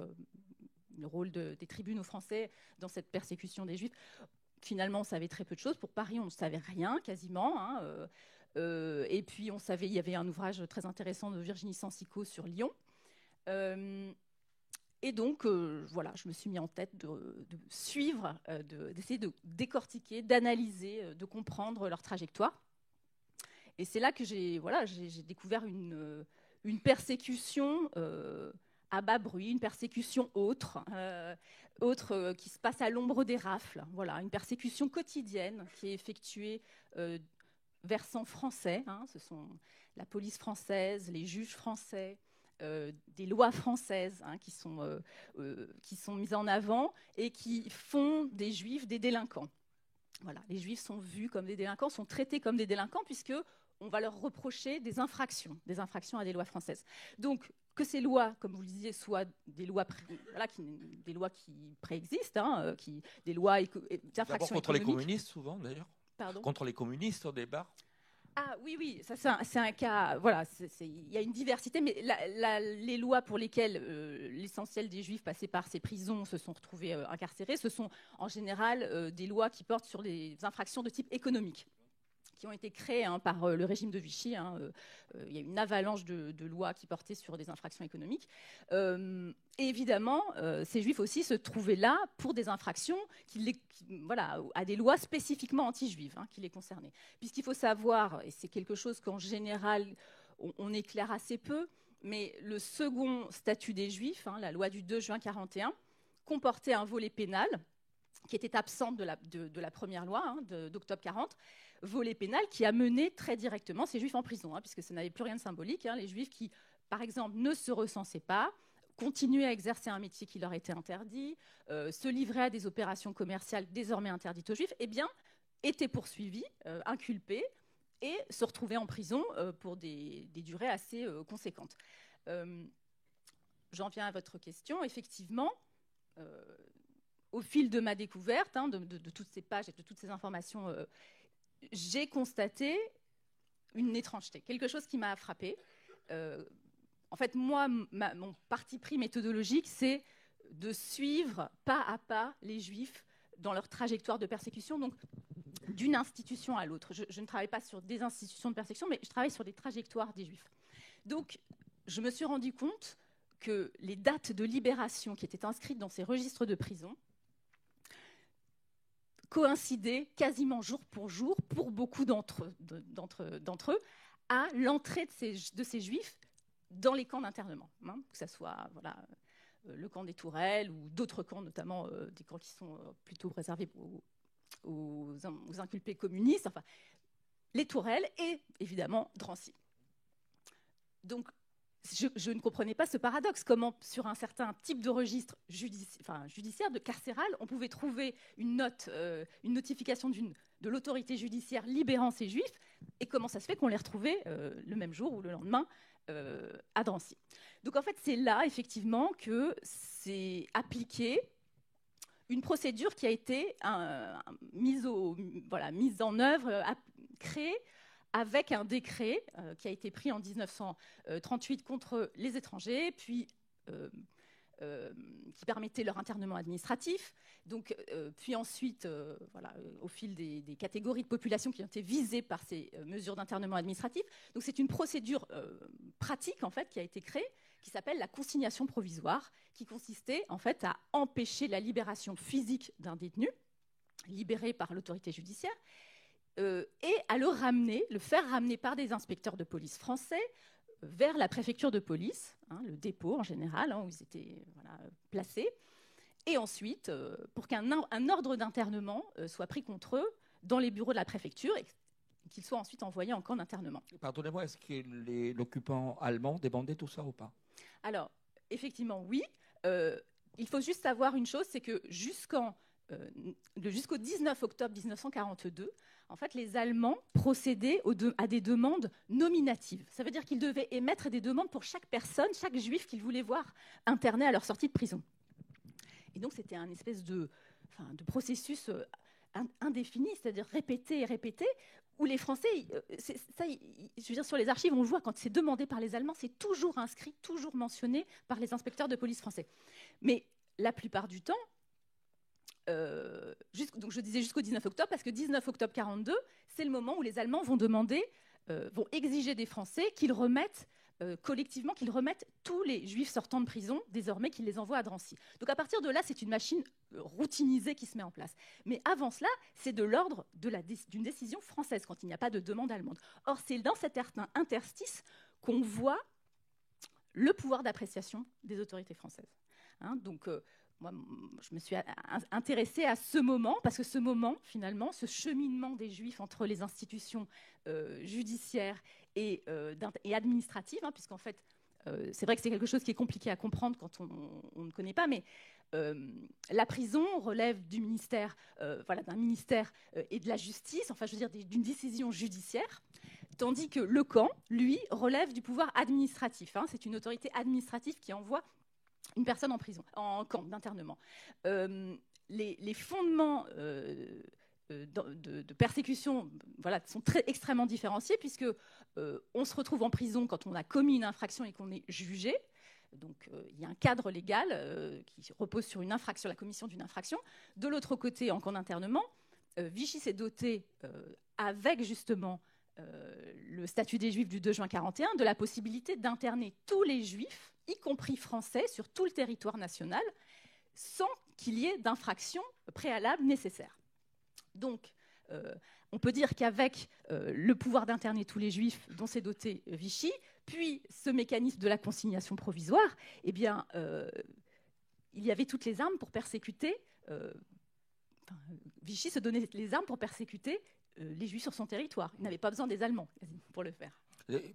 le rôle des tribunaux français dans cette persécution des Juifs, finalement, on savait très peu de choses. Pour Paris, on ne savait rien, quasiment. Et puis, on savait, il y avait un ouvrage très intéressant de Virginie Sansicot sur Lyon. Et donc, je me suis mis en tête de suivre, d'essayer de décortiquer, d'analyser, de comprendre leur trajectoire. Et c'est là que j'ai découvert une persécution à bas bruit, une persécution autre qui se passe à l'ombre des rafles. Voilà, une persécution quotidienne qui est effectuée versant français. Ce sont la police française, les juges français, des lois françaises qui sont mises en avant et qui font des Juifs des délinquants. Voilà, les Juifs sont vus comme des délinquants, sont traités comme des délinquants puisque on va leur reprocher des infractions à des lois françaises. Donc, que ces lois, comme vous le disiez, soient des lois, des lois qui préexistent, des lois d'infractions contre les communistes, souvent, d'ailleurs. Pardon ? Contre les communistes, au départ. Ah oui, ça c'est un cas. Voilà, il y a une diversité, mais les lois pour lesquelles l'essentiel des Juifs passés par ces prisons se sont retrouvés incarcérés, ce sont en général des lois qui portent sur les infractions de type économique, qui ont été créées par le régime de Vichy. Il y a une avalanche de lois qui portaient sur des infractions économiques. Et évidemment, ces Juifs aussi se trouvaient là pour des infractions à des lois spécifiquement anti-juives qui les concernaient. Puisqu'il faut savoir, et c'est quelque chose qu'en général on éclaire assez peu, mais le second statut des Juifs, la loi du 2 juin 1941, comportait un volet pénal qui était absent de la première loi d'octobre 40, volet pénal qui a mené très directement ces Juifs en prison, puisque ça n'avait plus rien de symbolique. Les Juifs qui, par exemple, ne se recensaient pas, continuaient à exercer un métier qui leur était interdit, se livraient à des opérations commerciales désormais interdites aux Juifs, étaient poursuivis, inculpés, et se retrouvaient en prison pour des durées assez conséquentes. J'en viens à votre question. Effectivement, au fil de ma découverte de toutes ces pages et de toutes ces informations, j'ai constaté une étrangeté, quelque chose qui m'a frappée. En fait, moi, mon parti pris méthodologique, c'est de suivre pas à pas les Juifs dans leur trajectoire de persécution, donc d'une institution à l'autre. Je ne travaille pas sur des institutions de persécution, mais je travaille sur des trajectoires des Juifs. Donc, je me suis rendu compte que les dates de libération qui étaient inscrites dans ces registres de prison coïncidaient quasiment jour pour jour, pour beaucoup d'entre eux, à l'entrée de ces Juifs dans les camps d'internement, que ce soit le camp des Tourelles ou d'autres camps, notamment des camps qui sont plutôt réservés aux inculpés communistes, les Tourelles et évidemment Drancy. Donc, je ne comprenais pas ce paradoxe, comment sur un certain type de registre judiciaire, de carcéral, on pouvait trouver une notification de l'autorité judiciaire libérant ces Juifs, et comment ça se fait qu'on les retrouvait le même jour ou le lendemain à Drancy. Donc en fait, c'est là, effectivement, que c'est appliqué une procédure qui a été mise en œuvre créé avec un décret qui a été pris en 1938 contre les étrangers, puis qui permettait leur internement administratif. Donc, puis ensuite, au fil des catégories de population qui ont été visées par ces mesures d'internement administratif. Donc, c'est une procédure pratique en fait qui a été créée, qui s'appelle la consignation provisoire, qui consistait en fait à empêcher la libération physique d'un détenu libéré par l'autorité judiciaire. Et à le faire ramener par des inspecteurs de police français vers la préfecture de police, le dépôt en général, où ils étaient placés, et ensuite pour qu'un ordre d'internement soit pris contre eux dans les bureaux de la préfecture et qu'ils soient ensuite envoyés en camp d'internement. Pardonnez-moi, est-ce que l'occupant allemand demandait tout ça ou pas? Alors, effectivement, oui. Il faut juste savoir une chose, c'est que jusqu'au 19 octobre 1942, en fait, les Allemands procédaient à des demandes nominatives. Ça veut dire qu'ils devaient émettre des demandes pour chaque personne, chaque juif qu'ils voulaient voir interné à leur sortie de prison. Et donc, c'était un espèce de processus indéfini, c'est-à-dire répété et répété, où les Français, je veux dire, sur les archives, on le voit, quand c'est demandé par les Allemands, c'est toujours inscrit, toujours mentionné par les inspecteurs de police français. Mais la plupart du temps, donc je disais jusqu'au 19 octobre, parce que 19 octobre 42, c'est le moment où les Allemands vont exiger des Français qu'ils remettent collectivement, qu'ils remettent tous les Juifs sortant de prison, désormais qu'ils les envoient à Drancy. Donc à partir de là, c'est une machine routinisée qui se met en place. Mais avant cela, c'est de l'ordre d'une décision française, quand il n'y a pas de demande allemande. Or, c'est dans cet interstice qu'on voit le pouvoir d'appréciation des autorités françaises. Donc, moi, je me suis intéressée à ce moment, parce que ce moment, finalement, ce cheminement des Juifs entre les institutions judiciaires et administratives, puisqu'en fait, c'est vrai que c'est quelque chose qui est compliqué à comprendre quand on ne connaît pas, mais la prison relève du ministère, d'un ministère et de la justice, enfin, je veux dire, d'une décision judiciaire, tandis que le camp, lui, relève du pouvoir administratif. C'est une autorité administrative qui envoie une personne en prison, en camp d'internement. Les fondements de persécution sont extrêmement différenciés, puisque on se retrouve en prison quand on a commis une infraction et qu'on est jugé. Donc il y a un cadre légal qui repose sur une infraction, la commission d'une infraction. De l'autre côté, en camp d'internement, Vichy s'est doté, avec justement le statut des Juifs du 2 juin 1941, de la possibilité d'interner tous les Juifs, y compris français, sur tout le territoire national, sans qu'il y ait d'infraction préalable nécessaire. Donc, on peut dire qu'avec le pouvoir d'interner tous les Juifs dont s'est doté Vichy, puis ce mécanisme de la consignation provisoire, il y avait toutes les armes pour persécuter. Vichy se donnait les armes pour persécuter les Juifs sur son territoire. Il n'avait pas besoin des Allemands pour le faire.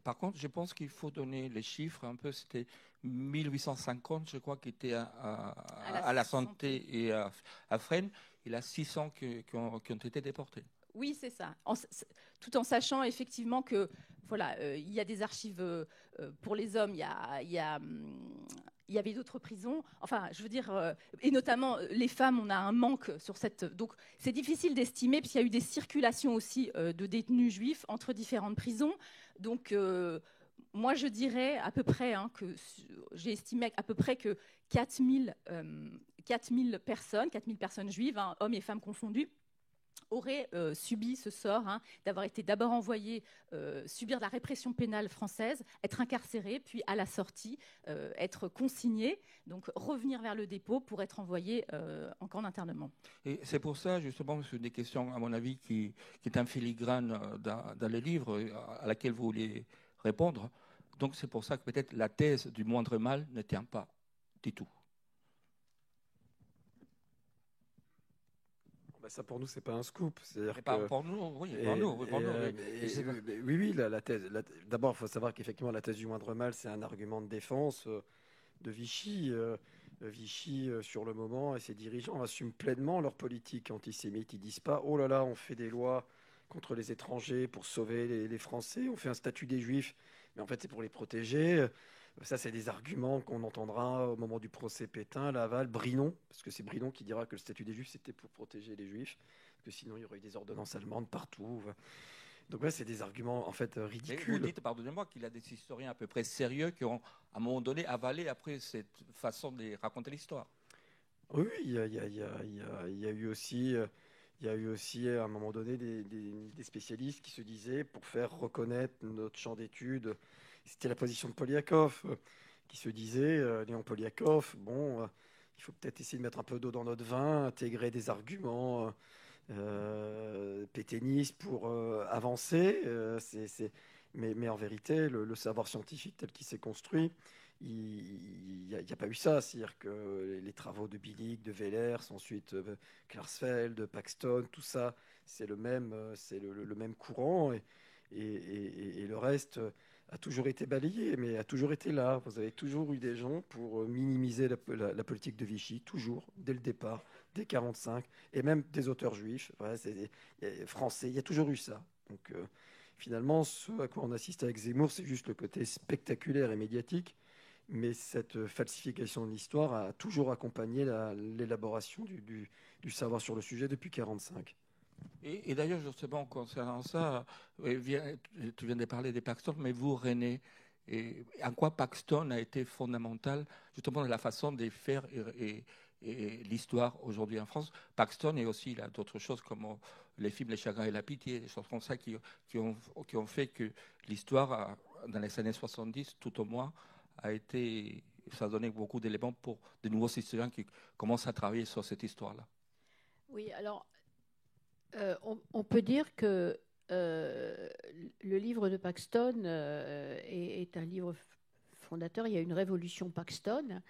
Par contre, je pense qu'il faut donner les chiffres un peu. C'était 1850, je crois, qui était à la santé et à Fresnes. Il y a 600 qui ont été déportés. Oui, c'est ça. Tout en sachant effectivement que il y a des archives pour les hommes. Il y avait d'autres prisons. Enfin, je veux dire, et notamment les femmes, on a un manque sur cette. Donc, c'est difficile d'estimer, puisqu'il y a eu des circulations aussi de détenus juifs entre différentes prisons. Donc, moi, je dirais à peu près que j'ai estimé à peu près que 4000 personnes juives, hommes et femmes confondus, auraient subi ce sort d'avoir été d'abord envoyés subir la répression pénale française, être incarcérés, puis à la sortie être consignés, donc revenir vers le dépôt pour être envoyés en camp d'internement. Et c'est pour ça, justement, c'est des questions, à mon avis, qui est un filigrane dans le livre à laquelle vous voulez répondre. Donc c'est pour ça que peut-être la thèse du moindre mal ne tient pas du tout. Ça, pour nous, c'est pas un scoop. Pour nous, oui. Oui, la thèse. D'abord, il faut savoir qu'effectivement, la thèse du moindre mal, c'est un argument de défense de Vichy. Vichy, sur le moment, et ses dirigeants assument pleinement leur politique antisémite. Ils disent pas, oh là là, on fait des lois contre les étrangers pour sauver les Français, on fait un statut des Juifs, mais en fait, c'est pour les protéger. Ça, c'est des arguments qu'on entendra au moment du procès Pétain, Laval, Brinon, parce que c'est Brinon qui dira que le statut des Juifs, c'était pour protéger les Juifs, que sinon, il y aurait eu des ordonnances allemandes partout. Donc ouais, c'est des arguments en fait Et vous ridicules. dites, pardonnez-moi, qu'il y a des historiens à peu près sérieux qui ont, à un moment donné, avalé après cette façon de raconter l'histoire. Oui, oui, il y a eu aussi, à un moment donné des spécialistes qui se disaient, pour faire reconnaître notre champ d'études, c'était la position de Poliakov, qui se disait, Léon Poliakov, bon, il faut peut-être essayer de mettre un peu d'eau dans notre vin, intégrer des arguments pétainistes pour avancer. Mais en vérité, le savoir scientifique tel qu'il s'est construit, il n'y a pas eu ça. C'est-à-dire que les travaux de Billig, de Wellers, ensuite Klarsfeld, Paxton, tout ça, c'est le même, le même courant. Et le reste a toujours été balayé, mais a toujours été là. Vous avez toujours eu des gens pour minimiser la politique de Vichy, toujours, dès le départ, dès 1945, et même des auteurs juifs, ouais, français, il y a toujours eu ça. Donc finalement, ce à quoi on assiste avec Zemmour, c'est juste le côté spectaculaire et médiatique. Mais cette falsification de l'histoire a toujours accompagné l'élaboration du savoir sur le sujet depuis 1945. Et d'ailleurs, justement, concernant ça, tu viens de parler de Paxton, mais vous, René, en quoi Paxton a été fondamental, justement, dans la façon de faire et l'histoire aujourd'hui en France? Paxton, et aussi il y a d'autres choses comme les films Les Chagrins et la Pitié, des choses comme ça qui ont fait que l'histoire, dans les années 70, tout au moins, a été, ça a donné beaucoup d'éléments pour de nouveaux historiens qui commencent à travailler sur cette histoire-là. Oui, alors, on peut dire que le livre de Paxton est un livre fondateur. Il y a une révolution Paxton.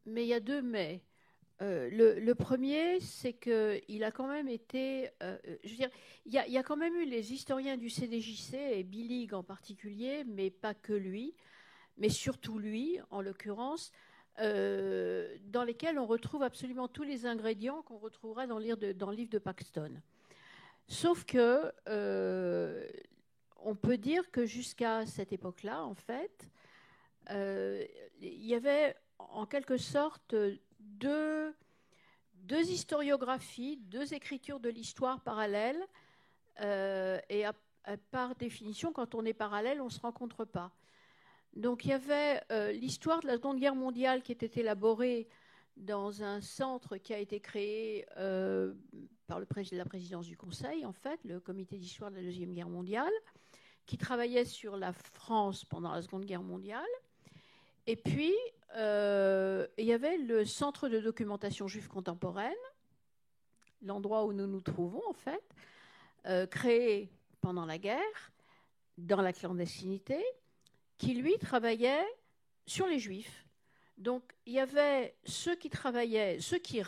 Mais il y a deux mais. Le premier, c'est qu'il a quand même été... je veux dire, il y a quand même eu les historiens du CDJC, et Billig en particulier, mais pas que lui, mais surtout lui, en l'occurrence, dans lesquels on retrouve absolument tous les ingrédients qu'on retrouvera dans le livre de Paxton. Sauf que on peut dire que jusqu'à cette époque-là, en fait, il y avait en quelque sorte deux historiographies, deux écritures de l'histoire parallèles, et par définition, quand on est parallèle, on ne se rencontre pas. Donc il y avait l'histoire de la Seconde Guerre mondiale qui était élaborée dans un centre qui a été créé par la présidence du Conseil, en fait, le comité d'histoire de la Deuxième Guerre mondiale, qui travaillait sur la France pendant la Seconde Guerre mondiale. Et puis, il y avait le Centre de documentation juive contemporaine, l'endroit où nous nous trouvons, en fait, créé pendant la guerre, dans la clandestinité, qui, lui, travaillait sur les Juifs. Donc, il y avait ceux qui travaillaient, ceux qui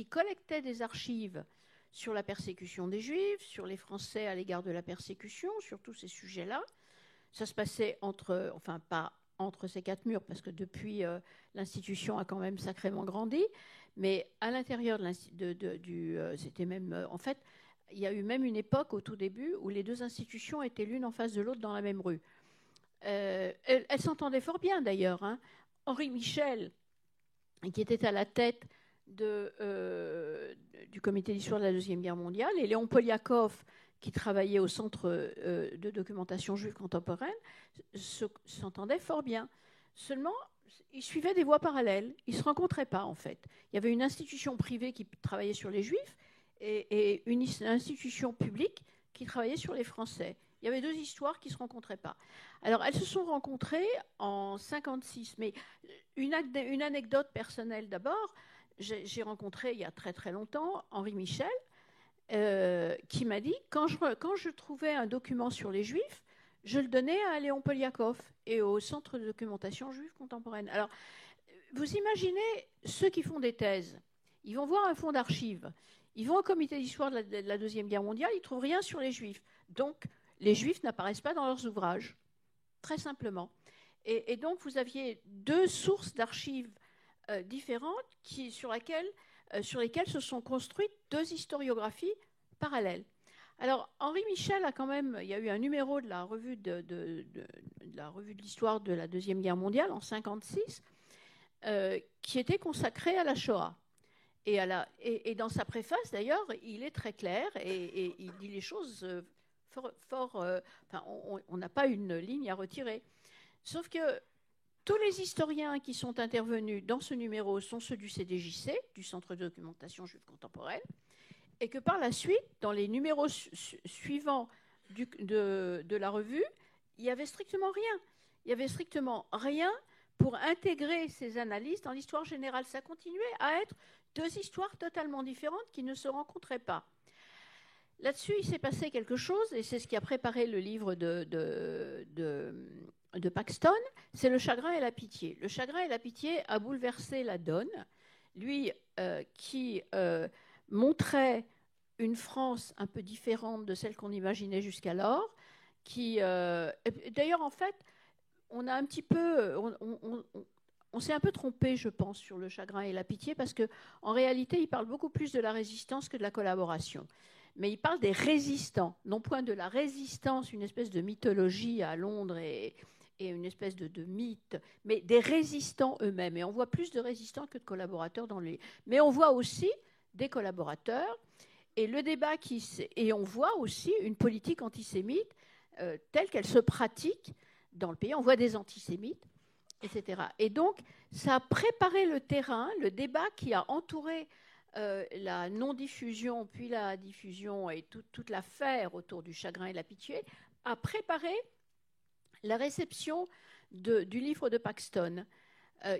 collectaient des archives sur la persécution des Juifs, sur les Français à l'égard de la persécution, sur tous ces sujets-là. Ça se passait pas entre ces quatre murs, parce que depuis, l'institution a quand même sacrément grandi, mais à l'intérieur c'était même... en fait, il y a eu même une époque, au tout début, où les deux institutions étaient l'une en face de l'autre dans la même rue. Elles s'entendaient fort bien, d'ailleurs. Hein. Henri Michel, qui était à la tête du comité d'histoire de la Deuxième Guerre mondiale, et Léon Poliakov, qui travaillaient au Centre de documentation juive contemporaine, s'entendaient fort bien. Seulement, ils suivaient des voies parallèles. Ils ne se rencontraient pas, en fait. Il y avait une institution privée qui travaillait sur les Juifs et une institution publique qui travaillait sur les Français. Il y avait deux histoires qui ne se rencontraient pas. Alors, elles se sont rencontrées en 1956. Mais une anecdote personnelle d'abord. J'ai rencontré, il y a très très longtemps, Henri Michel, qui m'a dit, quand je trouvais un document sur les Juifs, je le donnais à Léon Poliakov et au Centre de documentation juive contemporaine. Alors, vous imaginez ceux qui font des thèses, ils vont voir un fonds d'archives, ils vont au comité d'histoire de la Deuxième Guerre mondiale, ils ne trouvent rien sur les Juifs. Donc, les Juifs n'apparaissent pas dans leurs ouvrages, très simplement. Et donc, vous aviez deux sources d'archives différentes sur lesquelles se sont construites deux historiographies parallèles. Alors, Henri Michel a quand même... Il y a eu un numéro de la revue de l'histoire de la Deuxième Guerre mondiale en 1956 qui était consacré à la Shoah. Et dans sa préface, d'ailleurs, il est très clair et il dit les choses on n'a pas une ligne à retirer. Sauf que tous les historiens qui sont intervenus dans ce numéro sont ceux du CDJC, du Centre de documentation juive contemporaine, et que par la suite, dans les numéros suivants de la revue, il n'y avait strictement rien. Il n'y avait strictement rien pour intégrer ces analyses dans l'histoire générale. Ça continuait à être deux histoires totalement différentes qui ne se rencontraient pas. Là-dessus, il s'est passé quelque chose, et c'est ce qui a préparé le livre de Paxton, c'est le chagrin et la pitié. Le chagrin et la pitié a bouleversé la donne. Lui, qui montrait une France un peu différente de celle qu'on imaginait jusqu'alors, d'ailleurs, en fait, on a un petit peu... On s'est un peu trompé, je pense, sur le chagrin et la pitié, parce qu'en réalité, il parle beaucoup plus de la résistance que de la collaboration. Mais il parle des résistants, non point de la résistance, une espèce de mythologie à Londres et une espèce de mythe, mais des résistants eux-mêmes. Et on voit plus de résistants que de collaborateurs dans les... Mais on voit aussi des collaborateurs, et le débat et on voit aussi une politique antisémite telle qu'elle se pratique dans le pays. On voit des antisémites, etc. Et donc, ça a préparé le terrain, le débat qui a entouré la non-diffusion, puis la diffusion et toute l'affaire autour du chagrin et de la pitié, a préparé la réception du livre de Paxton,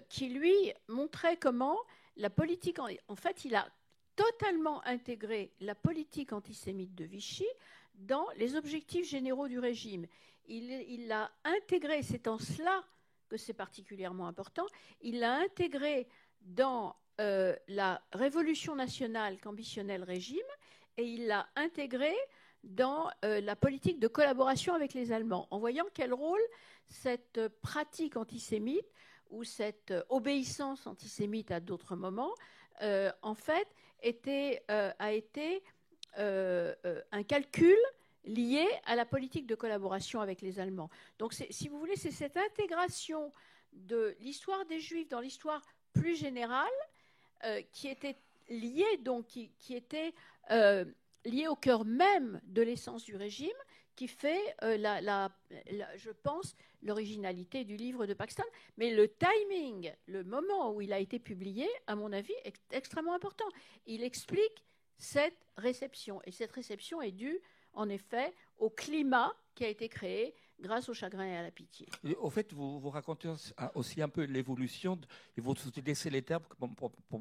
qui lui montrait comment la politique... En fait, il a totalement intégré la politique antisémite de Vichy dans les objectifs généraux du régime. Il l'a intégré, c'est en cela que c'est particulièrement important, il l'a intégré dans la révolution nationale qu'ambitionnait le régime, et il l'a intégré dans la politique de collaboration avec les Allemands, en voyant quel rôle cette pratique antisémite ou cette obéissance antisémite à d'autres moments, en fait, a été un calcul lié à la politique de collaboration avec les Allemands. Donc, si vous voulez, c'est cette intégration de l'histoire des Juifs dans l'histoire plus générale qui était liée, donc qui était liée au cœur même de l'essence du régime, qui fait, je pense, l'originalité du livre de Paxton. Mais le timing, le moment où il a été publié, à mon avis, est extrêmement important. Il explique cette réception. Et cette réception est due, en effet, au climat qui a été créé grâce au chagrin et à la pitié. Et au fait, vous racontez aussi un peu l'évolution, et vous utilisez les termes,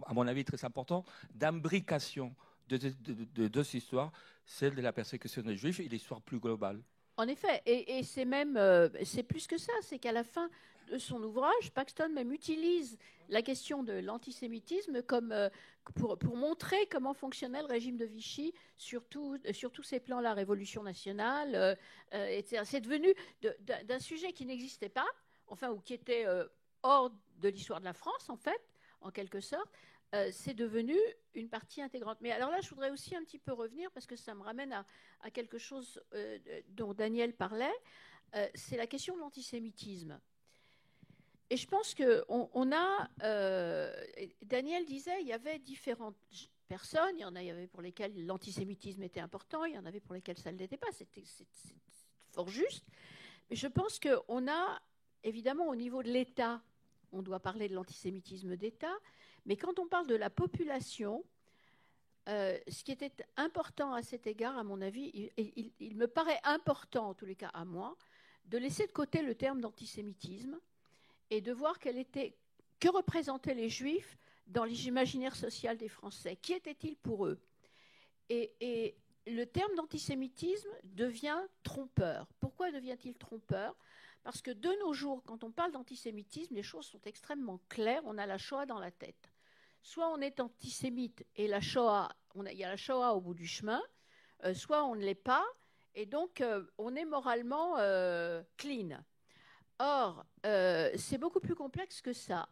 à mon avis, très important, d'imbrication de deux histoires, celle de la persécution des Juifs et l'histoire plus globale. En effet, et c'est même, c'est plus que ça, c'est qu'à la fin de son ouvrage, Paxton même utilise la question de l'antisémitisme comme, pour montrer comment fonctionnait le régime de Vichy sur tous ces plans, la Révolution nationale, etc. C'est devenu d'un sujet qui n'existait pas, enfin, ou qui était hors de l'histoire de la France, en fait, en quelque sorte, c'est devenu une partie intégrante. Mais alors là, je voudrais aussi un petit peu revenir, parce que ça me ramène à quelque chose dont Daniel parlait, c'est la question de l'antisémitisme. Et je pense qu'on a... Daniel disait, il y avait différentes personnes, il y avait pour lesquelles l'antisémitisme était important, il y en avait pour lesquelles ça ne l'était pas, c'est fort juste. Mais je pense qu'on a, évidemment, au niveau de l'État, on doit parler de l'antisémitisme d'État, mais quand on parle de la population, ce qui était important à cet égard, à mon avis, il me paraît important, en tous les cas à moi, de laisser de côté le terme d'antisémitisme et de voir que représentaient les Juifs dans l'imaginaire social des Français. Qui étaient-ils pour eux ? Et le terme d'antisémitisme devient trompeur. Pourquoi devient-il trompeur ? Parce que de nos jours, quand on parle d'antisémitisme, les choses sont extrêmement claires. On a la Shoah dans la tête. Soit on est antisémite et il y a la Shoah au bout du chemin, soit on ne l'est pas, et donc on est moralement clean. Or, c'est beaucoup plus complexe que ça.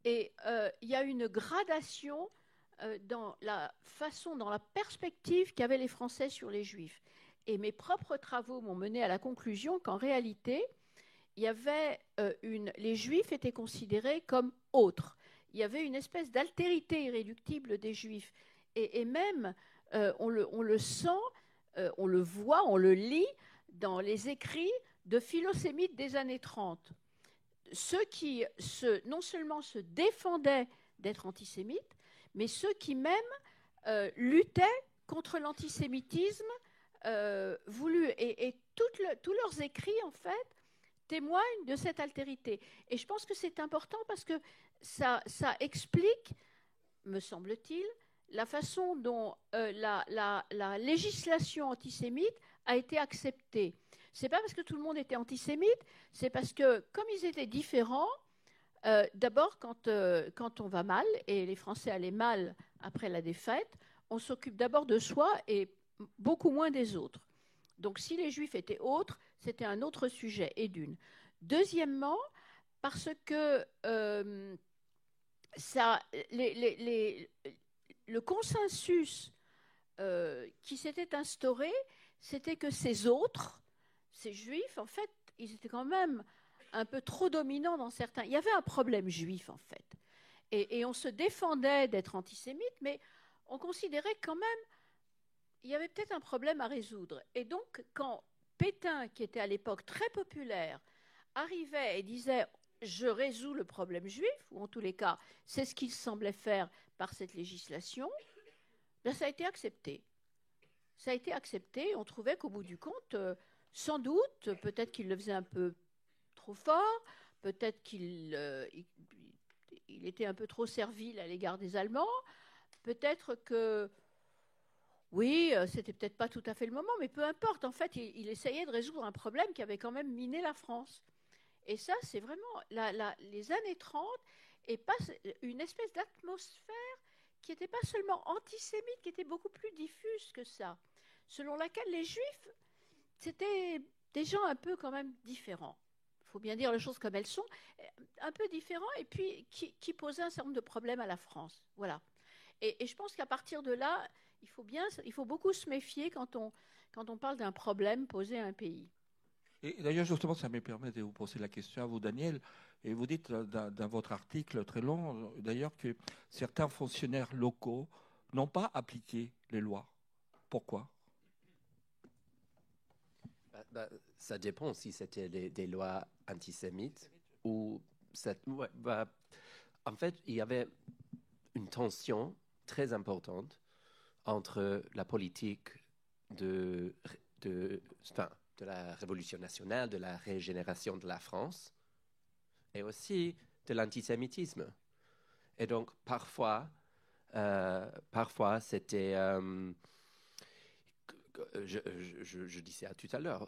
Et il y a une gradation dans la perspective qu'avaient les Français sur les Juifs. Et mes propres travaux m'ont mené à la conclusion qu'en réalité, il y avait les Juifs étaient considérés comme autres. il y avait une espèce d'altérité irréductible des Juifs. Et même, on le sent, on le voit, on le lit dans les écrits de philosémites des années 30. Ceux qui non seulement se défendaient d'être antisémites, mais ceux qui même luttaient contre l'antisémitisme voulu. Et tous leurs écrits, en fait, témoignent de cette altérité. Et je pense que c'est important parce que ça explique, me semble-t-il, la façon dont la législation antisémite a été acceptée. Ce n'est pas parce que tout le monde était antisémite, c'est parce que, comme ils étaient différents, d'abord, quand on va mal, et les Français allaient mal après la défaite, on s'occupe d'abord de soi et beaucoup moins des autres. Donc, si les Juifs étaient autres, c'était un autre sujet, et d'une. Deuxièmement, parce que le consensus qui s'était instauré, c'était que ces autres, ces Juifs, en fait, ils étaient quand même un peu trop dominants dans certains. Il y avait un problème juif, en fait. Et on se défendait d'être antisémite, mais on considérait quand même il y avait peut-être un problème à résoudre. Et donc, quand Pétain, qui était à l'époque très populaire, arrivait et disait « je résous le problème juif », ou en tous les cas, c'est ce qu'il semblait faire par cette législation, ben, ça a été accepté. Ça a été accepté. On trouvait qu'au bout du compte, sans doute, peut-être qu'il le faisait un peu trop fort, peut-être qu'il était un peu trop servile à l'égard des Allemands, peut-être que oui, c'était peut-être pas tout à fait le moment, mais peu importe. En fait, il essayait de résoudre un problème qui avait quand même miné la France. Et ça, c'est vraiment les années 30 et pas une espèce d'atmosphère qui n'était pas seulement antisémite, qui était beaucoup plus diffuse que ça, selon laquelle les Juifs, c'était des gens un peu quand même différents. Il faut bien dire les choses comme elles sont, un peu différents, et puis qui posaient un certain nombre de problèmes à la France. Voilà. Et je pense qu'à partir de là, il faut beaucoup se méfier quand on parle d'un problème posé à un pays. Et d'ailleurs, justement, ça me permet de vous poser la question à vous, Daniel. Et vous dites dans votre article très long, d'ailleurs, que certains fonctionnaires locaux n'ont pas appliqué les lois. Pourquoi ? Ça dépend si c'était des lois antisémites ou... en fait, il y avait une tension très importante entre la politique de la Révolution nationale, de la régénération de la France, et aussi de l'antisémitisme. Et donc, parfois c'était... je disais tout à l'heure,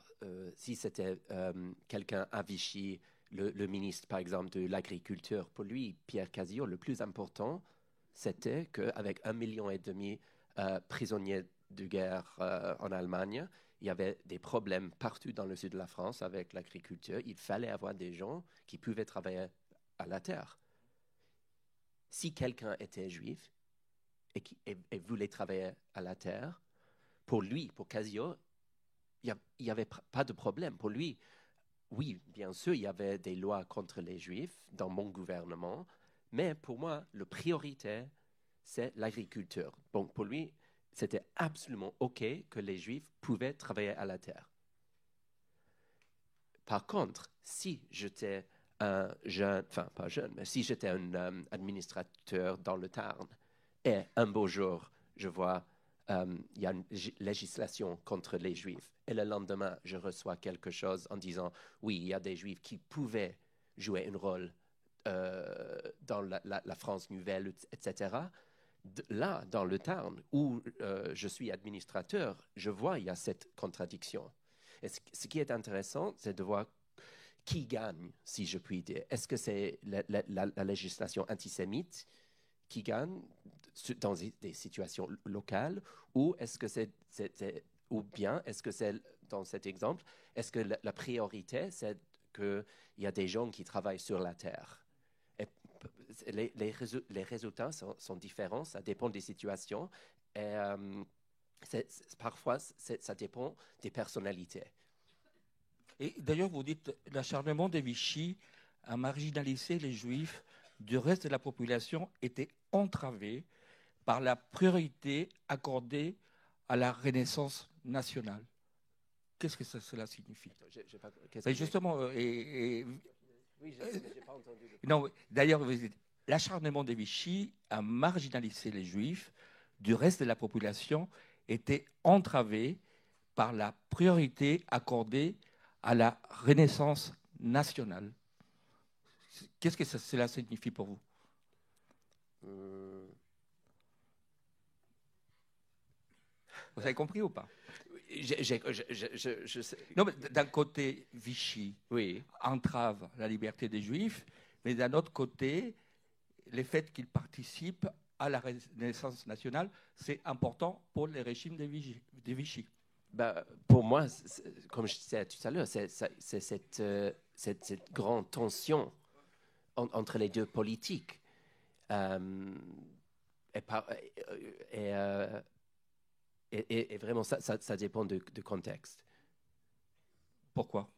si c'était quelqu'un à Vichy, le ministre, par exemple, de l'Agriculture, pour lui, Pierre Casillo, le plus important, c'était qu'avec 1,5 million prisonniers de guerre en Allemagne, il y avait des problèmes partout dans le sud de la France avec l'agriculture. Il fallait avoir des gens qui pouvaient travailler à la terre. Si quelqu'un était juif et voulait travailler à la terre, pour lui, pour Casillo, il n'y avait pas de problème. Pour lui, oui, bien sûr, il y avait des lois contre les juifs dans mon gouvernement, mais pour moi, la priorité, c'est l'agriculture. Donc, pour lui, c'était absolument OK que les Juifs pouvaient travailler à la terre. Par contre, si j'étais un jeune, enfin pas jeune, mais si j'étais un administrateur dans le Tarn et un beau jour, je vois il y a une législation contre les Juifs et le lendemain, je reçois quelque chose en disant oui, il y a des Juifs qui pouvaient jouer un rôle dans la France nouvelle, etc., là, dans le Tarn, où je suis administrateur, je vois il y a cette contradiction. Et ce qui est intéressant, c'est de voir qui gagne, si je puis dire. Est-ce que c'est la législation antisémite qui gagne dans des situations locales, ou est-ce que ou bien est-ce que c'est, dans cet exemple, est-ce que la priorité, c'est qu'il y a des gens qui travaillent sur la terre? Les résultats sont différents, ça dépend des situations et parfois ça dépend des personnalités. Et d'ailleurs, vous dites l'acharnement de Vichy a marginalisé les Juifs du reste de la population était entravée par la priorité accordée à la Renaissance nationale. Qu'est-ce que cela signifie? Justement, Oui, j'ai pas entendu. non, d'ailleurs, l'acharnement de Vichy à marginaliser les Juifs du reste de la population était entravé par la priorité accordée à la Renaissance nationale. Qu'est-ce que cela signifie pour vous? Vous avez compris ou pas? Je sais. Non, mais d'un côté, Vichy Oui. entrave la liberté des Juifs, mais d'un autre côté, le fait qu'ils participent à la Renaissance nationale, c'est important pour le régime de Vichy. Bah, pour moi, comme je disais tout à l'heure, c'est cette grande tension entre les deux politiques. Et vraiment, ça dépend du contexte. Pourquoi?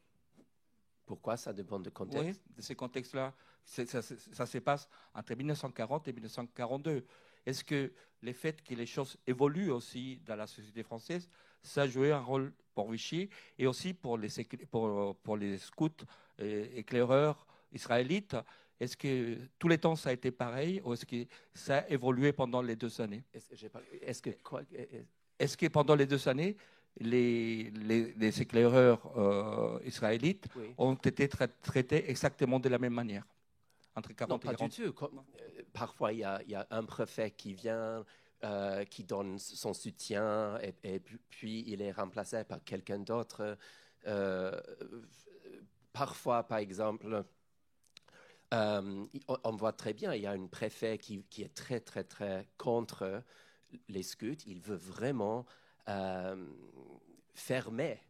Pourquoi ça dépend du contexte? Oui, de ces contextes-là, ça se passe entre 1940 et 1942. Est-ce que le fait que les choses évoluent aussi dans la société française, ça a joué un rôle pour Vichy et aussi pour les scouts éclaireurs israélites? Est-ce que tous les temps ça a été pareil ou est-ce que ça a évolué pendant les 2 années? Est-ce que pendant les 2 années, les éclaireurs israélites ont été traités exactement de la même manière entre 40 non, et 40? pas du tout. Parfois, il y a un préfet qui vient, qui donne son soutien, et puis il est remplacé par quelqu'un d'autre. Parfois, par exemple, on voit très bien, il y a un préfet qui est très, très, très contre les scouts. Il veut vraiment fermer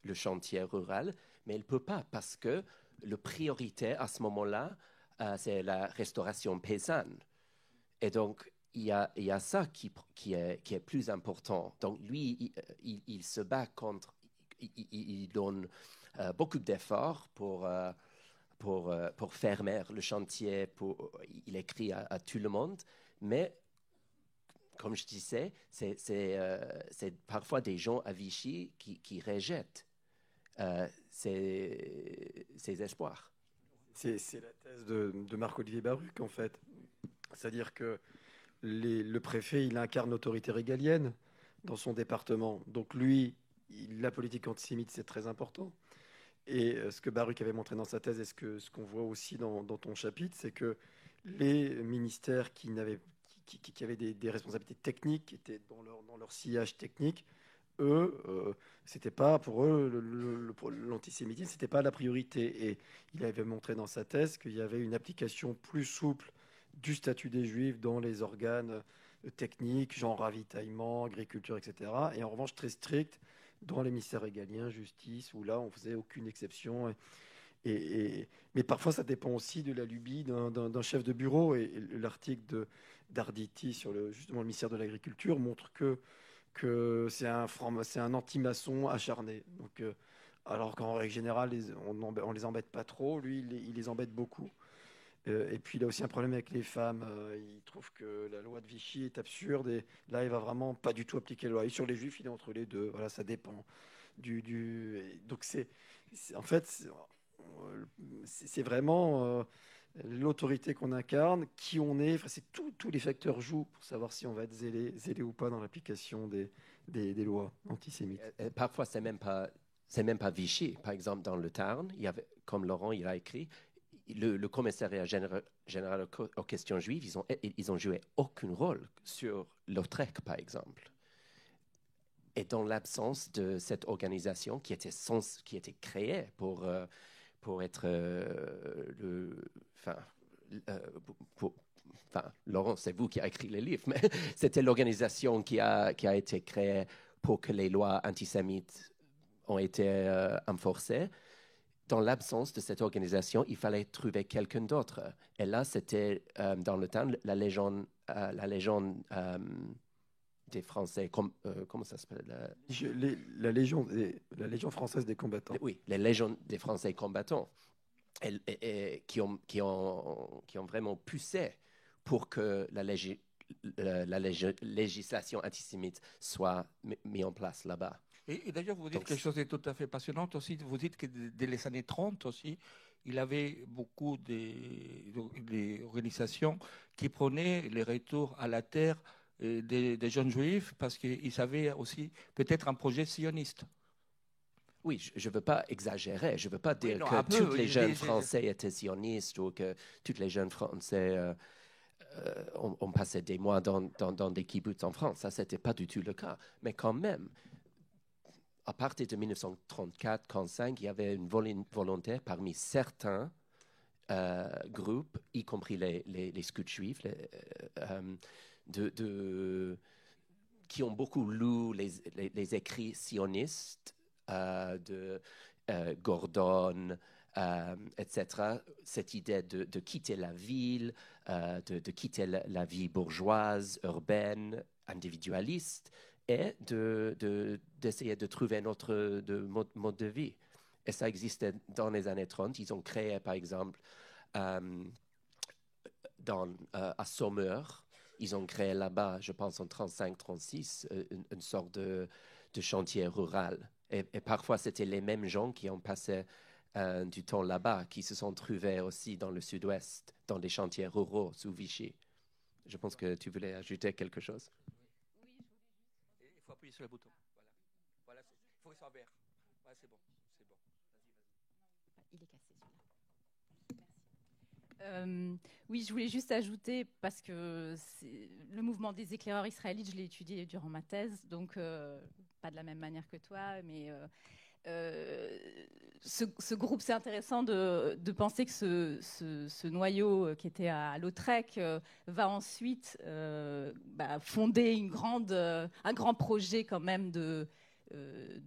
le chantier rural, mais il ne peut pas parce que la priorité à ce moment-là, c'est la restauration paysanne. Et donc, il y a ça qui est plus important. Donc, lui, il se bat contre, il donne beaucoup d'efforts pour fermer le chantier, il écrit à tout le monde, mais comme je disais, c'est parfois des gens à Vichy qui rejettent ces espoirs. C'est la thèse de Marc-Olivier Baruch, en fait. C'est-à-dire que le préfet, il incarne l'autorité régalienne dans son département. Donc lui, la politique antisémite, c'est très important. Et ce que Baruch avait montré dans sa thèse et ce qu'on voit aussi dans ton chapitre, c'est que les ministères qui avaient des responsabilités techniques, qui étaient dans leur sillage technique, eux, c'était pas pour eux l'antisémitisme, c'était pas la priorité. Et il avait montré dans sa thèse qu'il y avait une application plus souple du statut des Juifs dans les organes techniques, genre ravitaillement, agriculture, etc. Et en revanche, très strict dans les ministères régaliens, justice, où là, on faisait aucune exception. Mais parfois, ça dépend aussi de la lubie d'un chef de bureau. Et l'article d'Arditi sur justement le ministère de l'Agriculture montre que c'est un anti-maçon acharné. Donc, alors qu'en règle générale, on les embête pas trop. Lui, il les embête beaucoup. Et puis, il a aussi un problème avec les femmes. Il trouve que la loi de Vichy est absurde. Et là, il va vraiment pas du tout appliquer la loi. Et sur les Juifs, il est entre les deux. Voilà, ça dépend. Donc, en fait, c'est vraiment l'autorité qu'on incarne, qui on est. Enfin, tous les facteurs jouent pour savoir si on va être zélé ou pas dans l'application des lois antisémites. Parfois, c'est même pas Vichy. Par exemple, dans le Tarn, il y avait, comme Laurent il a écrit, le commissariat général aux questions juives, ils ont joué aucun rôle sur Lautrec, par exemple. Et dans l'absence de cette organisation qui était créée pour être Laurent, c'est vous qui avez écrit les livres, mais c'était l'organisation qui a été créée pour que les lois antisémites ont été enforcées. Dans l'absence de cette organisation, il fallait trouver quelqu'un d'autre. Et là, c'était dans le temps la légende des Français, comment ça s'appelle? La Légion française des combattants. Oui, les légions des Français combattants. qui ont vraiment poussé pour que la législation antisémite soit mise en place là-bas. Et d'ailleurs, vous dites quelque chose de tout à fait passionnant aussi. Vous dites que dès les années 30 aussi, il y avait beaucoup des organisations qui prenaient les retours à la terre des jeunes juifs parce qu'ils avaient aussi peut-être un projet sioniste. Oui, je ne veux pas exagérer. Je ne veux pas dire non, que tous les jeunes Français étaient sionistes ou que tous les jeunes Français ont passé des mois dans des kibbutz en France. Ça, ce n'était pas du tout le cas. Mais quand même, à partir de 1934-1935, il y avait une volonté parmi certains groupes, y compris les scouts juifs, qui ont beaucoup lu les écrits sionistes de Gordon, etc. Cette idée de quitter la ville, de quitter la vie bourgeoise, urbaine, individualiste, et d'essayer de trouver un autre mode de vie. Et ça existait dans les années 30. Ils ont créé, par exemple, à Saumur, ils ont créé là-bas, je pense en 35-36, une sorte de chantier rural. Et parfois, c'était les mêmes gens qui ont passé du temps là-bas, qui se sont trouvés aussi dans le sud-ouest, dans des chantiers ruraux sous Vichy. Je pense que tu voulais ajouter quelque chose. Il faut appuyer sur le bouton. Voilà. Il faut que ça soit vert. Ouais, c'est bon. Vas-y. Il est cassé celui-là. Oui, je voulais juste ajouter, parce que le mouvement des éclaireurs israélites, je l'ai étudié durant ma thèse, donc pas de la même manière que toi, mais ce groupe, c'est intéressant de penser que ce noyau qui était à Lautrec va ensuite fonder un grand projet quand même de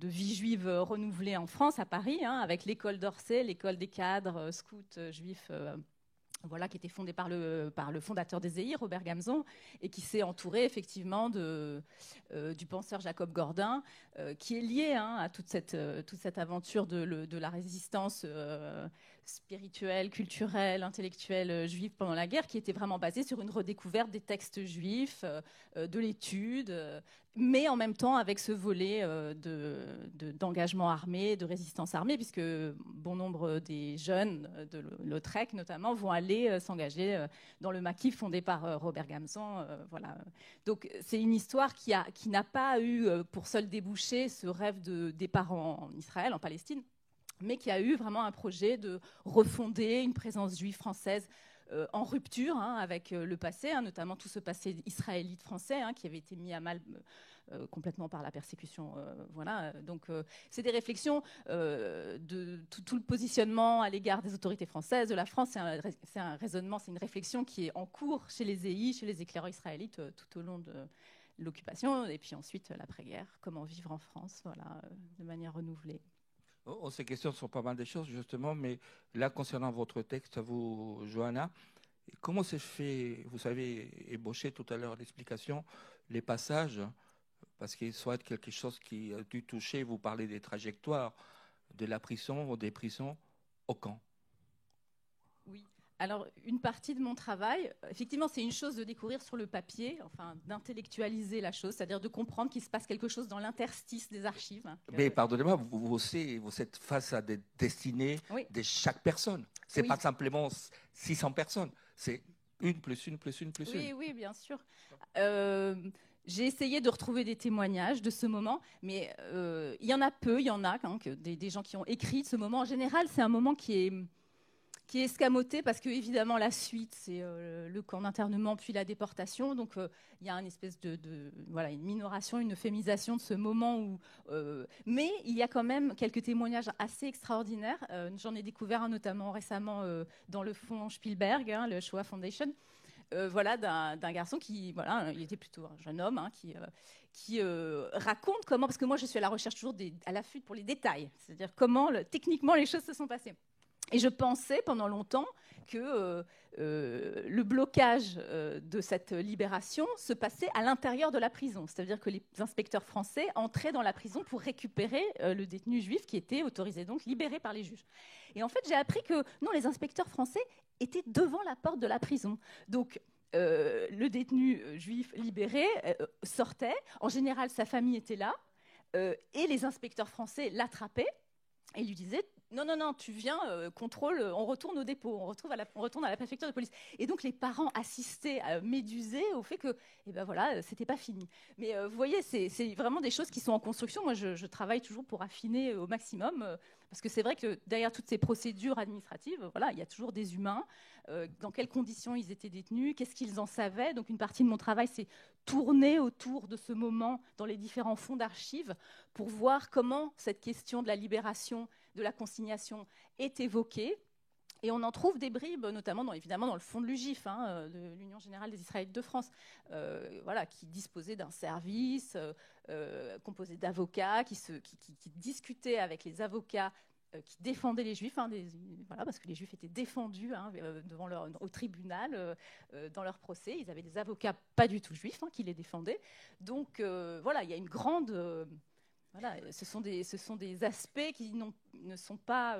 vie juive renouvelée en France, à Paris, avec l'école d'Orsay, l'école des cadres scouts juifs, qui était fondée par le fondateur des EI, Robert Gamzon, et qui s'est entouré effectivement du penseur Jacob Gordin, qui est lié à toute cette aventure de la résistance spirituelle, culturelle, intellectuelle juive pendant la guerre, qui était vraiment basée sur une redécouverte des textes juifs, de l'étude, mais en même temps avec ce volet d'engagement armé, de résistance armée, puisque bon nombre des jeunes de Lautrec notamment vont aller s'engager dans le maquis fondé par Robert Gamzon. Voilà. Donc c'est une histoire qui n'a pas eu pour seul débouché ce rêve de départ en Israël, en Palestine, mais qui a eu vraiment un projet de refonder une présence juive française en rupture avec le passé, notamment tout ce passé israélite français qui avait été mis à mal complètement par la persécution. Donc c'est des réflexions de tout le positionnement à l'égard des autorités françaises, de la France. C'est un raisonnement, c'est une réflexion qui est en cours chez les EI, chez les éclaireurs israélites tout au long de l'occupation, et puis ensuite l'après-guerre, comment vivre en France, de manière renouvelée. Ces questions sont pas mal de choses, justement, mais là, concernant votre texte, vous, Johanna, comment se fait, vous avez ébauché tout à l'heure l'explication, les passages, parce qu'il soit quelque chose qui a dû toucher, vous parlez des trajectoires de la prison ou des prisons au camp. Oui. Alors, une partie de mon travail, effectivement, c'est une chose de découvrir sur le papier, d'intellectualiser la chose, c'est-à-dire de comprendre qu'il se passe quelque chose dans l'interstice des archives. Mais pardonnez-moi, vous êtes face à des destinées de chaque personne. Ce n'est pas simplement 600 personnes, c'est une plus une plus une plus une. Oui, bien sûr. J'ai essayé de retrouver des témoignages de ce moment, mais il y en a peu, il y en a des gens qui ont écrit de ce moment. En général, c'est un moment qui est escamoté parce que évidemment la suite c'est le camp d'internement puis la déportation, donc il y a une espèce une minoration, une euphémisation de ce moment où mais il y a quand même quelques témoignages assez extraordinaires. J'en ai découvert un notamment récemment dans le fonds Spielberg, le Shoah Foundation, d'un garçon qui il était plutôt un jeune homme qui raconte comment, parce que moi je suis à la recherche toujours à l'affût pour les détails, c'est-à-dire comment techniquement les choses se sont passées. Et je pensais pendant longtemps que le blocage de cette libération se passait à l'intérieur de la prison. C'est-à-dire que les inspecteurs français entraient dans la prison pour récupérer le détenu juif qui était autorisé, donc libéré par les juges. Et en fait, j'ai appris que non, les inspecteurs français étaient devant la porte de la prison. Donc, le détenu juif libéré sortait. En général, sa famille était là. Et les inspecteurs français l'attrapaient et lui disaient non, tu viens, contrôle, on retourne au dépôt, on retourne à la préfecture de police. Et donc les parents assistaient médusés au fait que, c'était pas fini. Mais vous voyez, c'est vraiment des choses qui sont en construction. Moi, je travaille toujours pour affiner au maximum, parce que c'est vrai que derrière toutes ces procédures administratives, il y a toujours des humains. Dans quelles conditions ils étaient détenus, qu'est-ce qu'ils en savaient. Donc une partie de mon travail, c'est tourner autour de ce moment dans les différents fonds d'archives pour voir comment cette question de la libération, de la consignation est évoquée. Et on en trouve des bribes, notamment évidemment dans le fonds de l'UGIF, de l'Union Générale des Israélites de France, qui disposait d'un service composé d'avocats, qui discutait avec les avocats qui défendaient les Juifs, parce que les Juifs étaient défendus au tribunal, dans leur procès. Ils avaient des avocats pas du tout juifs qui les défendaient. Donc il y a une grande... ce sont des aspects qui ne sont pas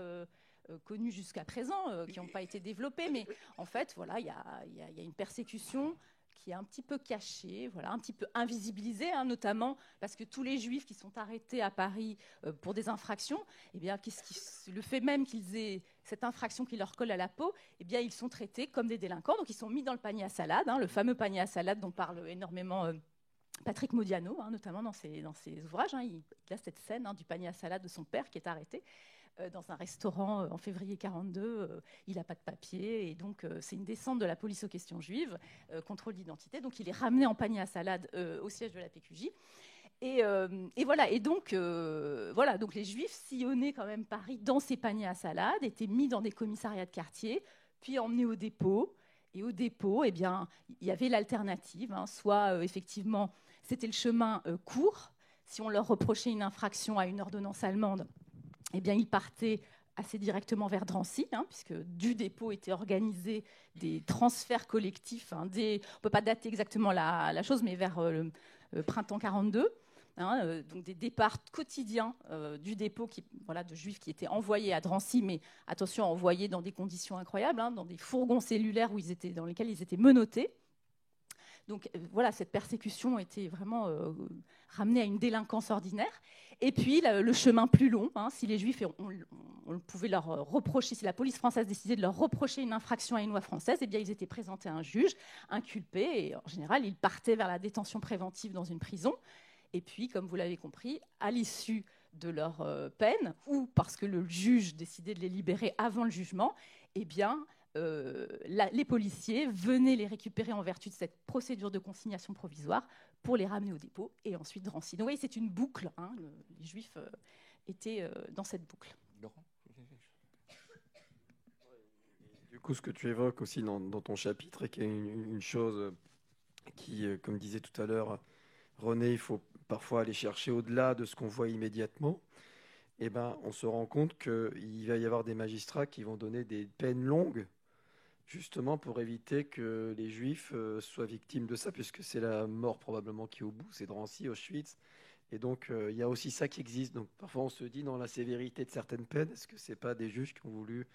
connus jusqu'à présent, qui n'ont pas été développés, mais en fait, il y a une persécution qui est un petit peu cachée, un petit peu invisibilisée, notamment parce que tous les Juifs qui sont arrêtés à Paris pour des infractions, le fait même qu'ils aient cette infraction qui leur colle à la peau, ils sont traités comme des délinquants, donc ils sont mis dans le panier à salade, le fameux panier à salade dont parle énormément Patrick Modiano, notamment dans ses ouvrages. Il a cette scène du panier à salade de son père qui est arrêté dans un restaurant en février 1942. Il n'a pas de papier, et donc c'est une descente de la police aux questions juives, contrôle d'identité. Donc il est ramené en panier à salade au siège de la PQJ. Donc les Juifs sillonnaient quand même Paris dans ces paniers à salade, étaient mis dans des commissariats de quartier, puis emmenés au dépôt. Et au dépôt, il y avait l'alternative, soit effectivement c'était le chemin court. Si on leur reprochait une infraction à une ordonnance allemande, ils partaient assez directement vers Drancy, puisque du dépôt étaient organisés des transferts collectifs. On ne peut pas dater exactement la chose, mais vers le printemps 1942. Donc des départs quotidiens du dépôt de Juifs qui étaient envoyés à Drancy, mais attention, envoyés dans des conditions incroyables, dans des fourgons cellulaires dans lesquels ils étaient menottés. Donc cette persécution était vraiment ramenée à une délinquance ordinaire. Et puis le chemin plus long, si les Juifs, on pouvait leur reprocher, si la police française décidait de leur reprocher une infraction à une loi française, ils étaient présentés à un juge, inculpés, et en général, ils partaient vers la détention préventive dans une prison. Et puis, comme vous l'avez compris, à l'issue de leur peine, ou parce que le juge décidait de les libérer avant le jugement, les policiers venaient les récupérer en vertu de cette procédure de consignation provisoire pour les ramener au dépôt et ensuite Drancy. Donc, vous voyez, c'est une boucle. Les Juifs étaient dans cette boucle. Laurent ? Du coup, ce que tu évoques aussi dans ton chapitre, et qui est une chose qui, comme disait tout à l'heure René, il faut parfois aller chercher au-delà de ce qu'on voit immédiatement. On se rend compte qu'il va y avoir des magistrats qui vont donner des peines longues, justement pour éviter que les Juifs soient victimes de ça, puisque c'est la mort probablement qui est au bout, c'est Drancy, Auschwitz. Et donc, il y a aussi ça qui existe. Donc, parfois, on se dit, dans la sévérité de certaines peines, est-ce que ce n'est pas des juges qui ont voulu...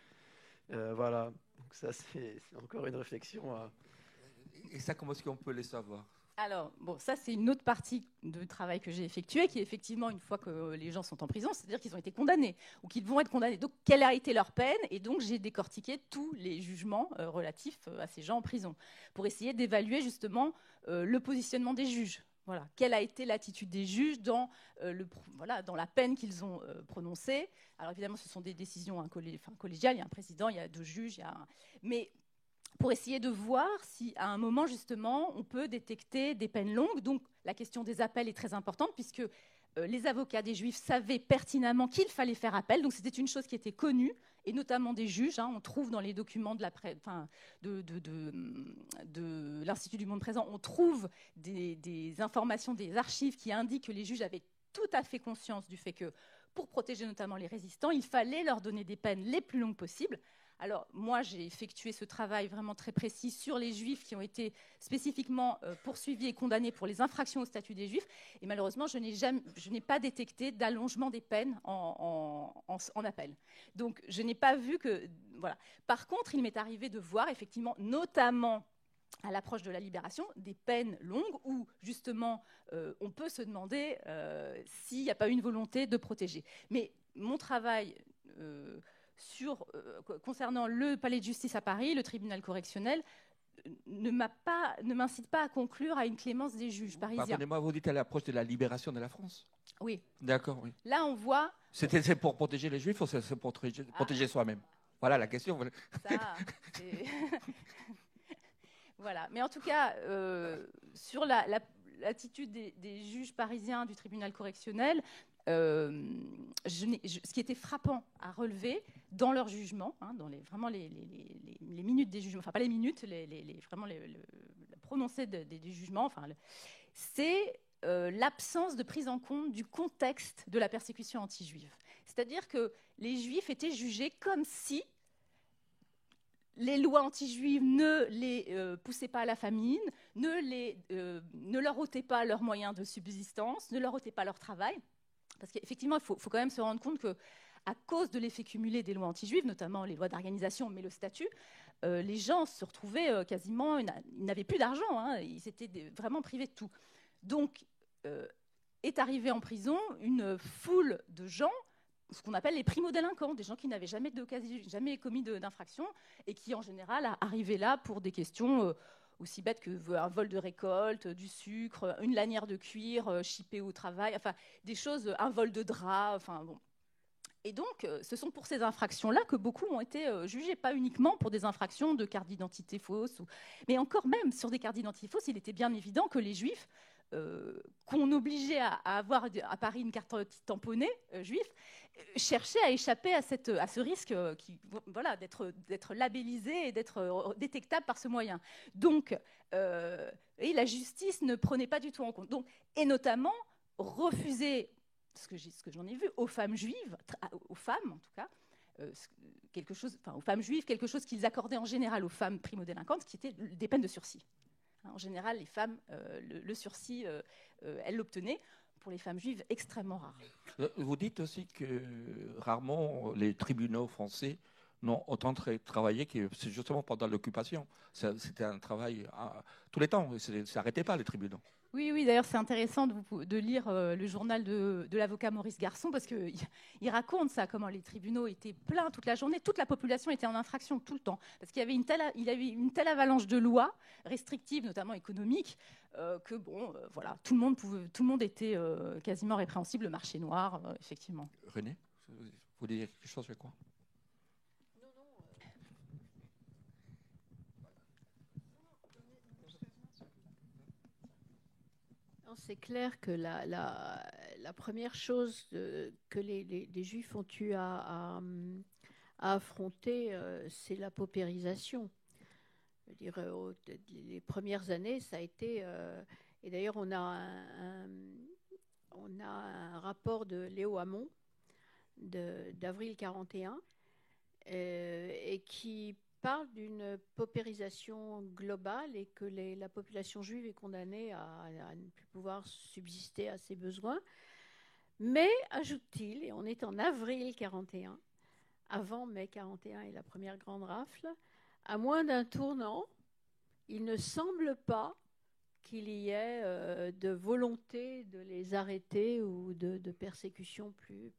voilà. Donc ça, c'est encore une réflexion. Et ça, comment est-ce qu'on peut les savoir ? Alors, ça, c'est une autre partie du travail que j'ai effectué, qui est effectivement, une fois que les gens sont en prison, c'est-à-dire qu'ils ont été condamnés ou qu'ils vont être condamnés. Donc, quelle a été leur peine ? Et donc, j'ai décortiqué tous les jugements relatifs à ces gens en prison pour essayer d'évaluer justement le positionnement des juges. Voilà. Quelle a été l'attitude des juges dans la peine qu'ils ont prononcée ? Alors, évidemment, ce sont des décisions collégiales. Il y a un président, il y a 2 juges, mais pour essayer de voir si, à un moment, justement, on peut détecter des peines longues. Donc, la question des appels est très importante, puisque les avocats des Juifs savaient pertinemment qu'il fallait faire appel. Donc, c'était une chose qui était connue, et notamment des juges. On trouve dans les documents de l'Institut du monde présent, on trouve des informations, des archives qui indiquent que les juges avaient tout à fait conscience du fait que, pour protéger notamment les résistants, il fallait leur donner des peines les plus longues possibles. Alors, moi, j'ai effectué ce travail vraiment très précis sur les Juifs qui ont été spécifiquement poursuivis et condamnés pour les infractions au statut des Juifs. Et malheureusement, je n'ai pas détecté d'allongement des peines en appel. Donc, je n'ai pas vu que... Voilà. Par contre, il m'est arrivé de voir, effectivement, notamment à l'approche de la libération, des peines longues où, justement, on peut se demander s'il n'y a pas une volonté de protéger. Mais mon travail... concernant le palais de justice à Paris, le tribunal correctionnel, ne m'incite pas à conclure à une clémence des juges parisiens. Pardonnez-moi, vous dites à l'approche de la libération de la France? Oui. D'accord, oui. Là, on voit... C'est pour protéger les Juifs ou c'est pour protéger soi-même? Voilà la question. Ça, voilà. Mais en tout cas, sur l'attitude des juges parisiens du tribunal correctionnel, ce qui était frappant à relever dans leur jugement, dans vraiment les minutes des jugements, enfin pas les minutes, vraiment le prononcé des jugements, c'est l'absence de prise en compte du contexte de la persécution anti-juive. C'est-à-dire que les juifs étaient jugés comme si les lois anti-juives ne les poussaient pas à la famine, ne leur ôtaient pas leurs moyens de subsistance, ne leur ôtaient pas leur travail. Parce qu'effectivement, il faut quand même se rendre compte qu'à cause de l'effet cumulé des lois anti-juives, notamment les lois d'organisation, mais le statut, les gens se retrouvaient quasiment... Ils n'avaient plus d'argent, ils étaient vraiment privés de tout. Donc, est arrivée en prison une foule de gens, ce qu'on appelle les primo-délinquants, des gens qui n'avaient jamais commis d'infraction et qui, en général, arrivaient là pour des questions... aussi bête qu'un vol de récolte, du sucre, une lanière de cuir chippée au travail, enfin des choses, un vol de drap, enfin bon. Et donc, ce sont pour ces infractions-là que beaucoup ont été jugés, pas uniquement pour des infractions de carte d'identité fausse, mais encore même sur des cartes d'identité fausses, il était bien évident que les Juifs, qu'on obligeait à avoir à Paris une carte tamponnée juif, cherchaient à échapper à ce risque d'être labellisé et d'être détectable par ce moyen. Donc, et la justice ne prenait pas du tout en compte. Donc, et notamment, refuser, ce que j'en ai vu, aux femmes juives, aux femmes en tout cas, aux femmes juives, quelque chose qu'ils accordaient en général aux femmes primo-délinquantes, qui étaient des peines de sursis. En général, les femmes, le sursis, elles l'obtenaient. Pour les femmes juives, extrêmement rare. Vous dites aussi que rarement les tribunaux français n'ont autant travaillé que c'est justement pendant l'occupation. C'était un travail tous les temps. Ça n'arrêtait pas, les tribunaux. Oui, d'ailleurs, c'est intéressant de lire le journal de l'avocat Maurice Garçon, parce qu'il raconte ça, comment les tribunaux étaient pleins toute la journée, toute la population était en infraction tout le temps, parce qu'il y avait une telle avalanche de lois restrictives, notamment économiques, que voilà, tout le monde était quasiment répréhensible, le marché noir, effectivement. René, vous voulez dire quelque chose, je crois? C'est clair que la première chose que les Juifs ont eu à affronter, c'est la paupérisation. Je veux dire, les premières années, ça a été... et d'ailleurs, on a un rapport de Léo Hamon d'avril 41 et qui parle d'une paupérisation globale et que la population juive est condamnée à ne plus pouvoir subsister à ses besoins. Mais, ajoute-t-il, et on est en avril 41, avant mai 41 et la première grande rafle, à moins d'un tournant, il ne semble pas qu'il y ait de volonté de les arrêter ou de persécution plus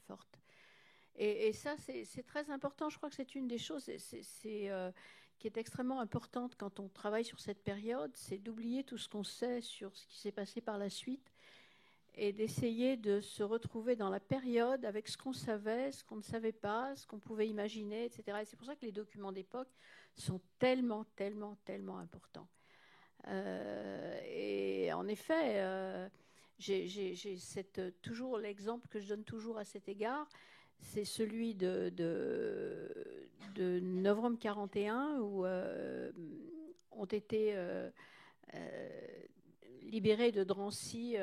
forte. Et ça, c'est très important. Je crois que c'est une des choses qui est extrêmement importante quand on travaille sur cette période, c'est d'oublier tout ce qu'on sait sur ce qui s'est passé par la suite et d'essayer de se retrouver dans la période avec ce qu'on savait, ce qu'on ne savait pas, ce qu'on pouvait imaginer, etc. Et c'est pour ça que les documents d'époque sont tellement, tellement, tellement importants. Et en effet, j'ai toujours l'exemple que je donne toujours à cet égard, c'est celui de novembre 41 où ont été libérés de Drancy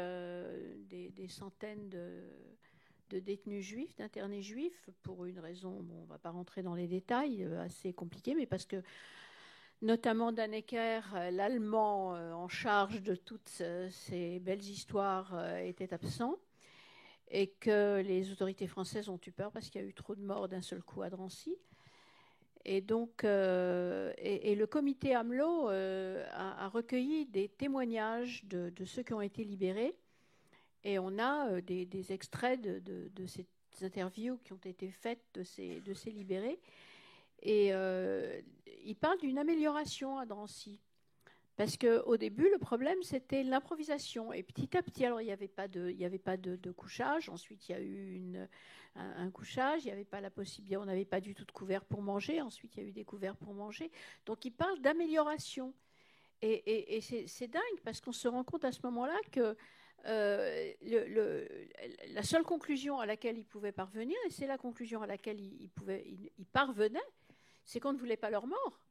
des centaines détenus juifs, d'internés juifs, pour une raison, bon, on ne va pas rentrer dans les détails, assez compliquée, mais parce que notamment Dannecker, l'Allemand en charge de toutes ces belles histoires, était absent, et que les autorités françaises ont eu peur parce qu'il y a eu trop de morts d'un seul coup à Drancy. Et donc, et le comité AMLO a recueilli des témoignages de ceux qui ont été libérés. Et on a des extraits de ces interviews qui ont été faites de ces libérés. Et il parle d'une amélioration à Drancy. Parce qu'au début, le problème, c'était l'improvisation. Et petit à petit, alors il n'y avait pas de couchage. Ensuite, il y a eu un couchage. Il n'y avait pas la possibilité, on n'avait pas du tout de couverts pour manger. Ensuite, il y a eu des couverts pour manger. Donc, il parle d'amélioration. Et c'est dingue, parce qu'on se rend compte à ce moment-là que la seule conclusion à laquelle il pouvait parvenir, et c'est la conclusion à laquelle il parvenait, c'est qu'on ne voulait pas leur mort,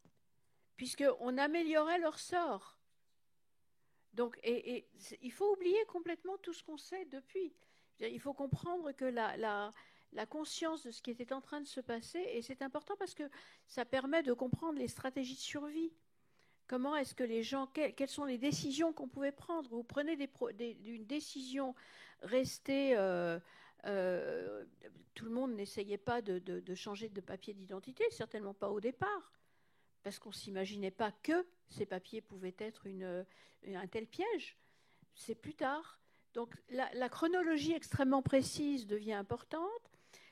puisqu'on améliorait leur sort. Donc, et il faut oublier complètement tout ce qu'on sait depuis. Il faut comprendre que la conscience de ce qui était en train de se passer, et c'est important parce que ça permet de comprendre les stratégies de survie. Comment est-ce que les gens, quelles sont les décisions qu'on pouvait prendre? Vous prenez une décision, restez, tout le monde n'essayait pas de changer de papier d'identité, certainement pas au départ, parce qu'on ne s'imaginait pas que ces papiers pouvaient être un tel piège. C'est plus tard. Donc la chronologie extrêmement précise devient importante.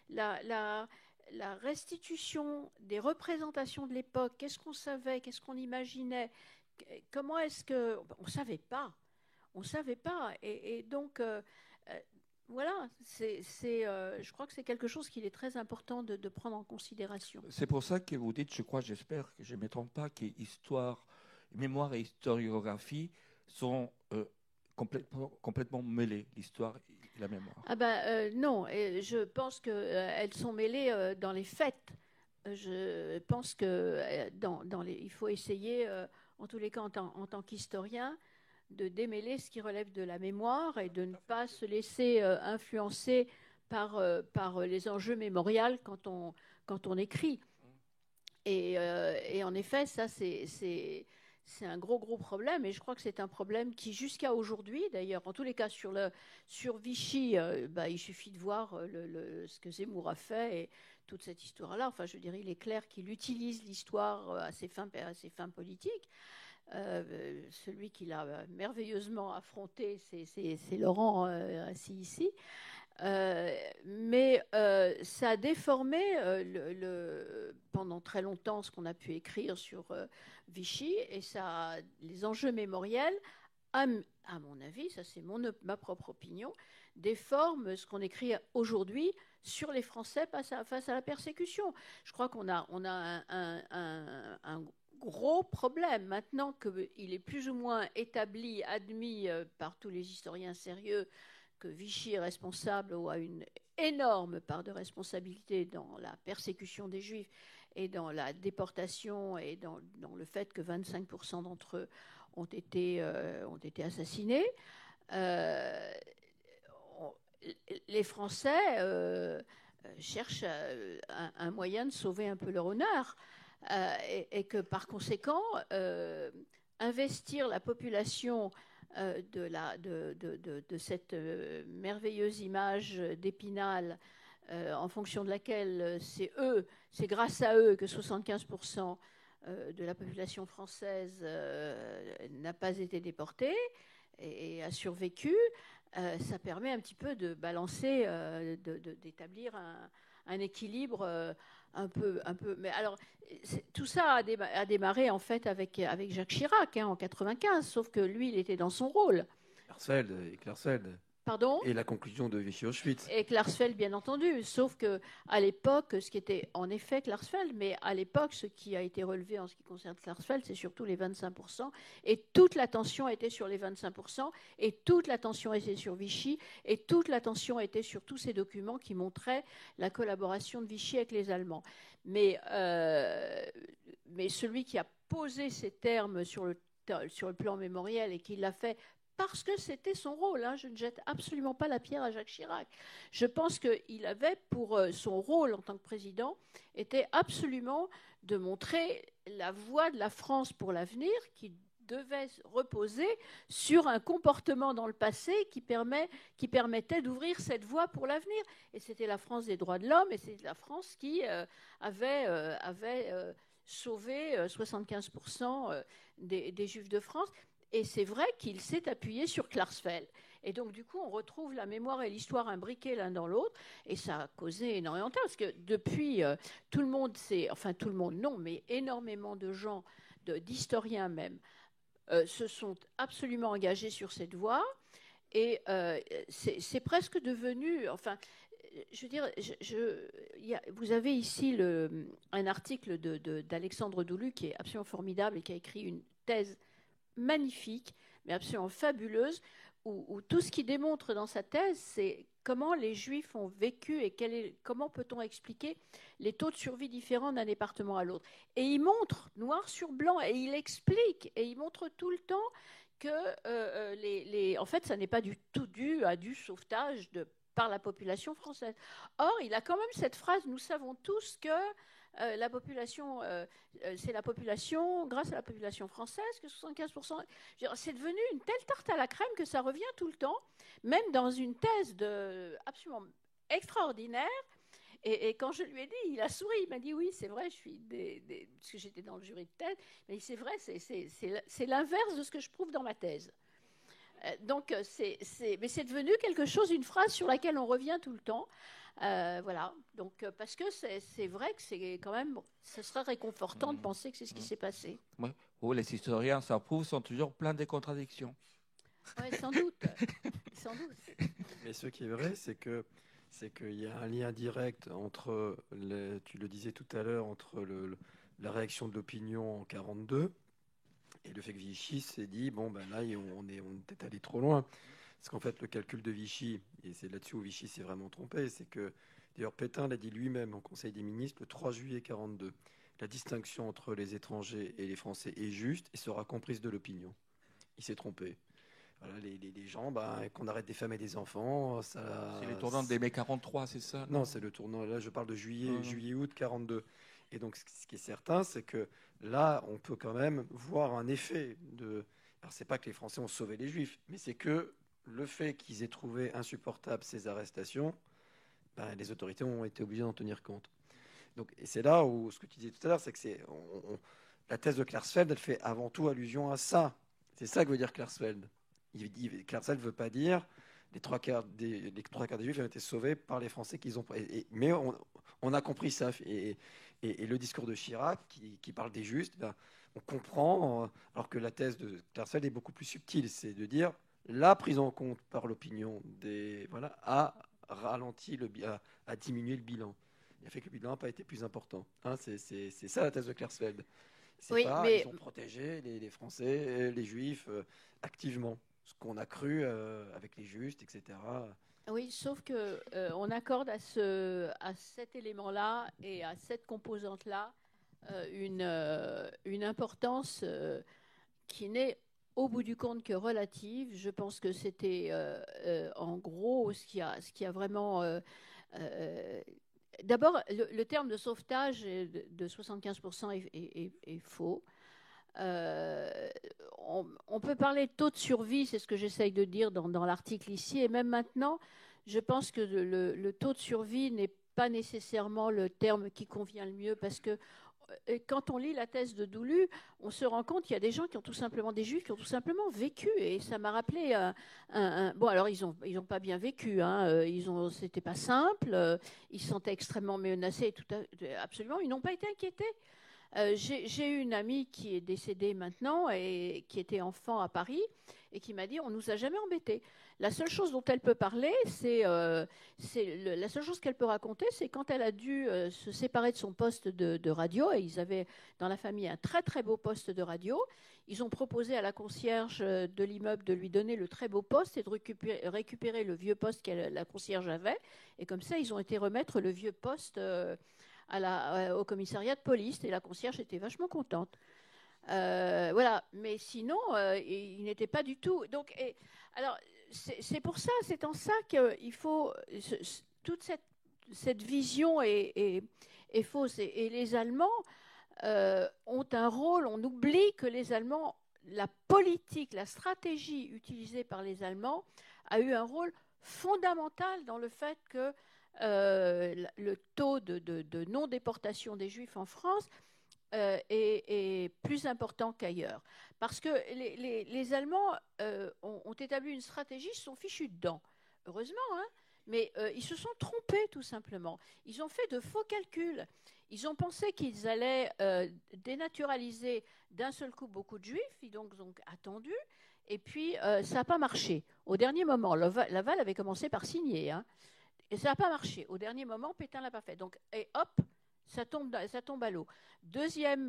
La restitution des représentations de l'époque, qu'est-ce qu'on savait, qu'est-ce qu'on imaginait, comment est-ce que... On ne savait pas. Et donc, voilà, je crois que c'est quelque chose qu'il est très important de prendre en considération. C'est pour ça que vous dites, je crois, j'espère que je ne me trompe pas, que mémoire et historiographie sont complètement mêlées, l'histoire et la mémoire. Ah ben non, et je pense qu'elles sont mêlées dans les faits. Je pense que il faut essayer, en tous les cas en tant qu'historien, de démêler ce qui relève de la mémoire et de ne pas se laisser influencer par les enjeux mémorials quand on écrit. Et en effet, ça c'est un gros problème, et je crois que c'est un problème qui, jusqu'à aujourd'hui, d'ailleurs, en tous les cas sur Vichy, il suffit de voir ce que Zemmour a fait et toute cette histoire-là. Enfin, je dirais, il est clair qu'il utilise l'histoire à ses fins politiques. Celui qui l'a merveilleusement affronté, c'est Laurent, assis ici. Mais ça a déformé pendant très longtemps ce qu'on a pu écrire sur Vichy, et les enjeux mémoriels, à mon avis, ça c'est ma propre opinion, déforment ce qu'on écrit aujourd'hui sur les Français face à la persécution. Je crois qu'on a un gros problème maintenant qu'il est plus ou moins établi, admis par tous les historiens sérieux, que Vichy est responsable ou a une énorme part de responsabilité dans la persécution des Juifs et dans la déportation et dans le fait que 25% d'entre eux ont été assassinés. Les Français cherchent un moyen de sauver un peu leur honneur, et que par conséquent, investir la population de cette merveilleuse image d'Épinal, en fonction de laquelle c'est grâce à eux que 75% de la population française n'a pas été déportée et a survécu, ça permet un petit peu de balancer, d'établir un équilibre un peu. Mais alors, tout ça a démarré en fait avec Jacques Chirac en 95, sauf que lui, il était dans son rôle. Klarsfeld. Pardon ? Et la conclusion de Vichy-Auschwitz. Et Klarsfeld, bien entendu. Sauf qu'à l'époque, ce qui était en effet Klarsfeld, mais à l'époque, ce qui a été relevé en ce qui concerne Klarsfeld, c'est surtout les 25%. Et toute l'attention était sur les 25%, et toute l'attention était sur Vichy, et toute l'attention était sur tous ces documents qui montraient la collaboration de Vichy avec les Allemands. Mais celui qui a posé ces termes sur le plan mémoriel et qui l'a fait parce que c'était son rôle. Je ne jette absolument pas la pierre à Jacques Chirac. Je pense qu'il avait pour son rôle en tant que président, était absolument de montrer la voie de la France pour l'avenir, qui devait reposer sur un comportement dans le passé qui permettait d'ouvrir cette voie pour l'avenir. Et c'était la France des droits de l'homme, et c'est la France qui avait sauvé 75% des Juifs de France. Et c'est vrai qu'il s'est appuyé sur Klarsfeld. Et donc, du coup, on retrouve la mémoire et l'histoire imbriquées l'un dans l'autre. Et ça a causé énormément de temps. Parce que depuis, tout le monde enfin, tout le monde, non, mais énormément de gens, d'historiens même, se sont absolument engagés sur cette voie. Et c'est presque devenu... Enfin, je veux dire, vous avez ici un article d'Alexandre Doulu qui est absolument formidable et qui a écrit une thèse magnifique, mais absolument fabuleuse, où tout ce qu'il démontre dans sa thèse, c'est comment les Juifs ont vécu et comment peut-on expliquer les taux de survie différents d'un département à l'autre. Et il montre, noir sur blanc, et il explique, et il montre tout le temps que, en fait, ça n'est pas du tout dû à du sauvetage par la population française. Or, il a quand même cette phrase, nous savons tous que la population, c'est la population, grâce à la population française, que 75%... C'est devenu une telle tarte à la crème que ça revient tout le temps, même dans une thèse absolument extraordinaire. Et quand je lui ai dit, il a souri, il m'a dit oui, c'est vrai, je suis parce que j'étais dans le jury de thèse, mais c'est vrai, c'est l'inverse de ce que je prouve dans ma thèse. Donc, mais c'est devenu quelque chose, une phrase sur laquelle on revient tout le temps. Voilà, donc parce que c'est vrai que c'est quand même, ce serait réconfortant de penser que c'est ce qui s'est passé. Ouais. Oh, les historiens, ça prouve, sont toujours pleins de contradictions. Oui, sans doute. Sans doute. Mais ce qui est vrai, c'est qu'il y a un lien direct entre, tu le disais tout à l'heure, entre la réaction de l'opinion en 1942 et le fait que Vichy s'est dit, bon, ben là, on est peut-être allé trop loin. Parce qu'en fait, le calcul de Vichy, et c'est là-dessus où Vichy s'est vraiment trompé, c'est que, d'ailleurs, Pétain l'a dit lui-même en Conseil des ministres le 3 juillet 1942, la distinction entre les étrangers et les Français est juste et sera comprise de l'opinion. Il s'est trompé. Voilà, les gens, qu'on arrête des femmes et des enfants, ça... C'est le tournant des mai 43, c'est ça? Non, c'est le tournant, là je parle de juillet-août 42. Et donc ce qui est certain, c'est que là, on peut quand même voir un effet de... Alors c'est pas que les Français ont sauvé les Juifs, mais c'est que le fait qu'ils aient trouvé insupportable ces arrestations, les autorités ont été obligées d'en tenir compte. Donc, et c'est là où, ce que tu disais tout à l'heure, c'est que la thèse de Klarsfeld, elle fait avant tout allusion à ça. C'est ça que veut dire Klarsfeld. Klarsfeld ne veut pas dire les trois quarts des Juifs ont été sauvés par les Français qu'ils ont... mais on a compris ça. Et le discours de Chirac, qui parle des justes, on comprend, alors que la thèse de Klarsfeld est beaucoup plus subtile. C'est de dire... La prise en compte par l'opinion a ralenti, a diminué le bilan. Il a fait que le bilan n'a pas été plus important. C'est ça la thèse de Klarsfeld. Oui, mais... Ils ont protégé les Français, les Juifs, activement. Ce qu'on a cru avec les justes, etc. Oui, sauf qu'on accorde à cet élément-là et à cette composante-là une importance qui n'est au bout du compte que relative. Je pense que c'était en gros ce qui a vraiment... D'abord, le terme de sauvetage de 75% est faux. On peut parler de taux de survie, c'est ce que j'essaye de dire dans l'article ici, et même maintenant, je pense que le taux de survie n'est pas nécessairement le terme qui convient le mieux, parce que quand on lit la thèse de Doulu, on se rend compte qu'il y a des gens qui ont tout simplement, des Juifs qui ont tout simplement vécu, et ça m'a rappelé bon, alors ils ont pas bien vécu, c'était pas simple, ils se sentaient extrêmement menacés, absolument, ils n'ont pas été inquiétés. J'ai eu une amie qui est décédée maintenant et qui était enfant à Paris et qui m'a dit on nous a jamais embêtés. La seule chose dont elle peut parler, la seule chose qu'elle peut raconter, c'est quand elle a dû se séparer de son poste de radio, et ils avaient dans la famille un très très beau poste de radio. Ils ont proposé à la concierge de l'immeuble de lui donner le très beau poste et de récupérer le vieux poste que la concierge avait. Et comme ça, ils ont été remettre le vieux poste au commissariat de police, et la concierge était vachement contente. Voilà. Mais sinon, il n'était pas du tout. Donc, alors, c'est pour ça, c'est en ça qu'il faut toute cette vision est fausse. Et les Allemands ont un rôle. On oublie que les Allemands, la politique, la stratégie utilisée par les Allemands a eu un rôle fondamental dans le fait que le taux de non-déportation des Juifs en France est plus important qu'ailleurs. Parce que les Allemands ont établi une stratégie, ils se sont fichus dedans. Heureusement, hein, mais ils se sont trompés tout simplement. Ils ont fait de faux calculs. Ils ont pensé qu'ils allaient dénaturaliser d'un seul coup beaucoup de Juifs, ils ont donc attendu, et puis ça n'a pas marché. Au dernier moment, Laval avait commencé par signer, hein, et ça n'a pas marché. Au dernier moment, Pétain ne l'a pas fait. Donc, et hop, ça tombe à l'eau. Deuxième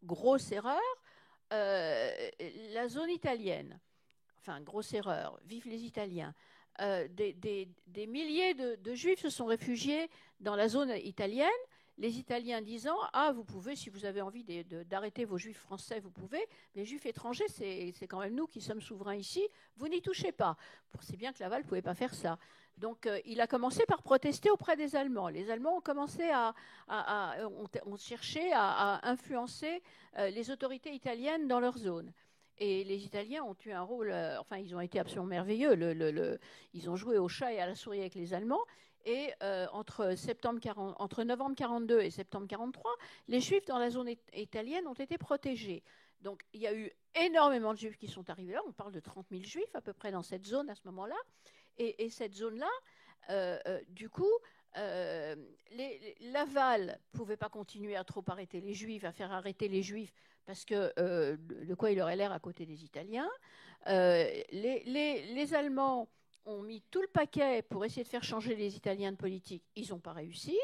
grosse erreur, la zone italienne. Enfin, grosse erreur, vive les Italiens. Des milliers de Juifs se sont réfugiés dans la zone italienne, les Italiens disant « Ah, vous pouvez, si vous avez envie d'arrêter vos Juifs français, vous pouvez, mais les Juifs étrangers, c'est quand même nous qui sommes souverains ici, vous n'y touchez pas. » C'est bien que Laval ne pouvait pas faire ça. Donc, il a commencé par protester auprès des Allemands. Les Allemands ont commencé ont cherché à influencer les autorités italiennes dans leur zone. Et les Italiens ont eu un rôle, ils ont été absolument merveilleux. Ils ont joué au chat et à la souris avec les Allemands. Et entre novembre 42 et septembre 43, les Juifs dans la zone italienne ont été protégés. Donc, il y a eu énormément de Juifs qui sont arrivés là. On parle de 30 000 Juifs à peu près dans cette zone à ce moment-là. Et cette zone-là, du coup, Laval ne pouvait pas continuer à trop arrêter les Juifs, à faire arrêter les Juifs, parce que de quoi il aurait l'air à côté des Italiens. Les Allemands ont mis tout le paquet pour essayer de faire changer les Italiens de politique. Ils n'ont pas réussi.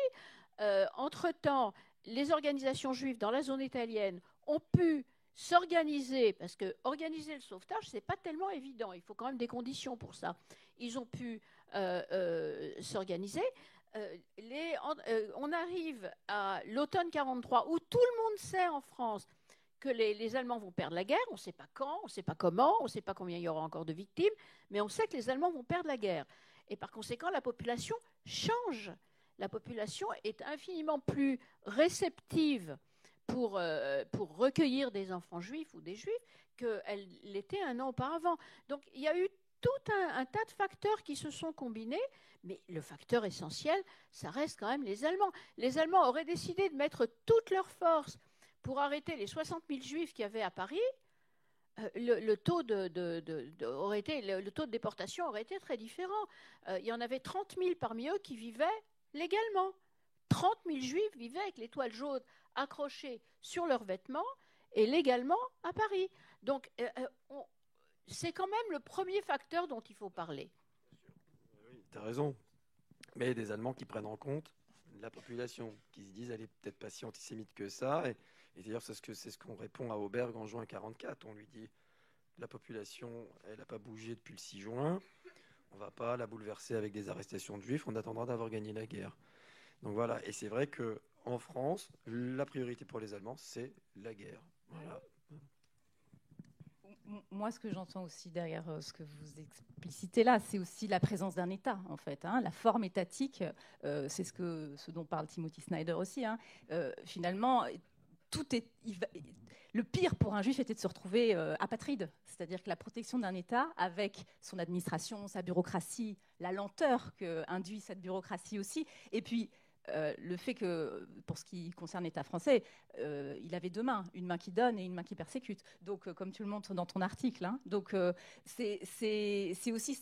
Entre-temps, les organisations juives dans la zone italienne ont pu s'organiser, parce que organiser le sauvetage, ce n'est pas tellement évident. Il faut quand même des conditions pour ça. Ils ont pu s'organiser. On arrive à l'automne 43, où tout le monde sait en France que les Allemands vont perdre la guerre. On ne sait pas quand, on ne sait pas comment, on ne sait pas combien il y aura encore de victimes, mais on sait que les Allemands vont perdre la guerre. Et par conséquent, la population change. La population est infiniment plus réceptive pour recueillir des enfants juifs ou des juifs qu'elle l'était un an auparavant. Donc il y a eu tout un tas de facteurs qui se sont combinés, mais le facteur essentiel, ça reste quand même les Allemands. Les Allemands auraient décidé de mettre toutes leurs forces pour arrêter les 60 000 Juifs qu'il y avait à Paris. Le taux de déportation aurait été très différent. Il y en avait 30 000 parmi eux qui vivaient légalement. 30 000 Juifs vivaient avec l'étoile jaune accrochée sur leurs vêtements et légalement à Paris. Donc, c'est quand même le premier facteur dont il faut parler. Oui, tu as raison. Mais des Allemands qui prennent en compte la population, qui se disent elle n'est peut-être pas si antisémite que ça. Et d'ailleurs, c'est ce qu'on répond à Auberg en juin 1944. On lui dit la population, elle n'a pas bougé depuis le 6 juin. On ne va pas la bouleverser avec des arrestations de juifs. On attendra d'avoir gagné la guerre. Donc voilà. Et c'est vrai qu'en France, la priorité pour les Allemands, c'est la guerre. Voilà. Moi, ce que j'entends aussi derrière ce que vous explicitez là, c'est aussi la présence d'un État, en fait. La forme étatique, c'est ce dont parle Timothy Snyder aussi. Finalement, le pire pour un juif était de se retrouver apatride. C'est-à-dire que la protection d'un État, avec son administration, sa bureaucratie, la lenteur qu'induit cette bureaucratie aussi, et puis le fait que, pour ce qui concerne l'État français, il avait deux mains, une main qui donne et une main qui persécute. Donc, comme tu le montres dans ton article, donc c'est aussi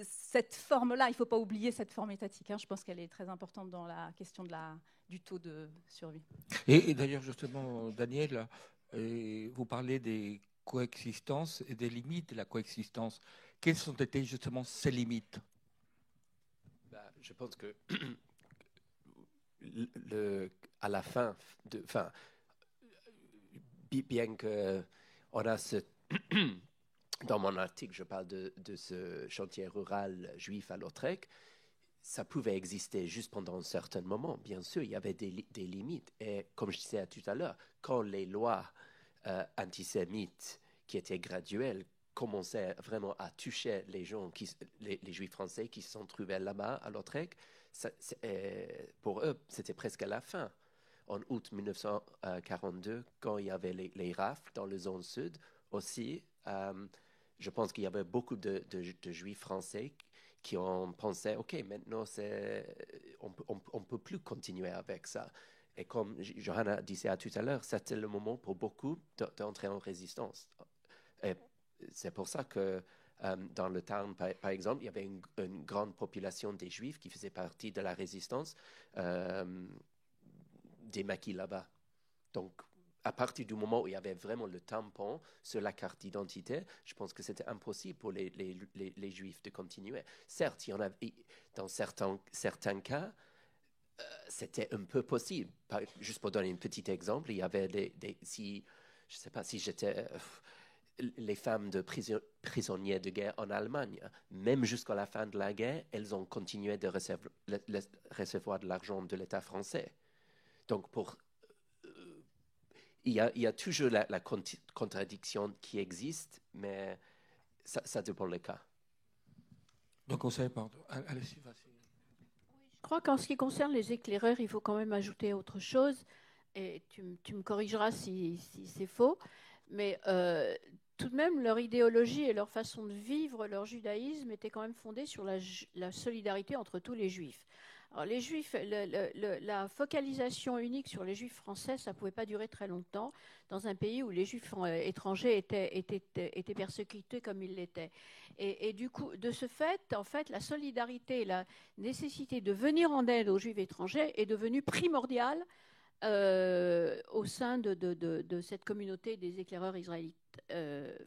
cette forme-là. Il ne faut pas oublier cette forme étatique. Je pense qu'elle est très importante dans la question du taux de survie. Et d'ailleurs, justement, Daniel, vous parlez des coexistences et des limites de la coexistence. Quelles ont été justement ces limites ? Je pense que à la fin, bien qu'on a dans mon article, je parle de ce chantier rural juif à Lautrec, ça pouvait exister juste pendant un certain moment. Bien sûr, il y avait des limites. Et comme je disais tout à l'heure, quand les lois antisémite qui était graduel commençait vraiment à toucher les gens, les Juifs français qui se sont trouvés là-bas à Lautrec, pour eux, c'était presque à la fin. En août 1942, quand il y avait les rafles dans la zone sud aussi, je pense qu'il y avait beaucoup de Juifs français qui ont pensé, OK, maintenant, on ne peut plus continuer avec ça. Et comme Johanna disait tout à l'heure, c'était le moment pour beaucoup d'entrer en résistance. Et c'est pour ça que dans le Tarn, par exemple, il y avait une grande population des Juifs qui faisaient partie de la résistance des maquis là-bas. Donc, à partir du moment où il y avait vraiment le tampon sur la carte d'identité, je pense que c'était impossible pour les Juifs de continuer. Certes, il y en a, dans certains cas, c'était un peu possible. Juste pour donner un petit exemple, il y avait je ne sais pas si j'étais... les femmes de prisonniers de guerre en Allemagne, même jusqu'à la fin de la guerre, elles ont continué de recevoir de l'argent de l'État français. Donc, il y a toujours la contradiction qui existe, mais ça dépend des cas. Donc, on sait, pardon. Allez-y, vas-y. Je crois qu'en ce qui concerne les éclaireurs, il faut quand même ajouter autre chose, et tu me corrigeras si c'est faux, mais tout de même, leur idéologie et leur façon de vivre leur judaïsme était quand même fondée sur la solidarité entre tous les juifs. Alors, les juifs, la focalisation unique sur les juifs français, ça ne pouvait pas durer très longtemps dans un pays où les juifs étrangers étaient persécutés comme ils l'étaient. Et du coup, de ce fait, en fait, la solidarité, la nécessité de venir en aide aux juifs étrangers est devenue primordiale au sein de cette communauté des éclaireurs israélites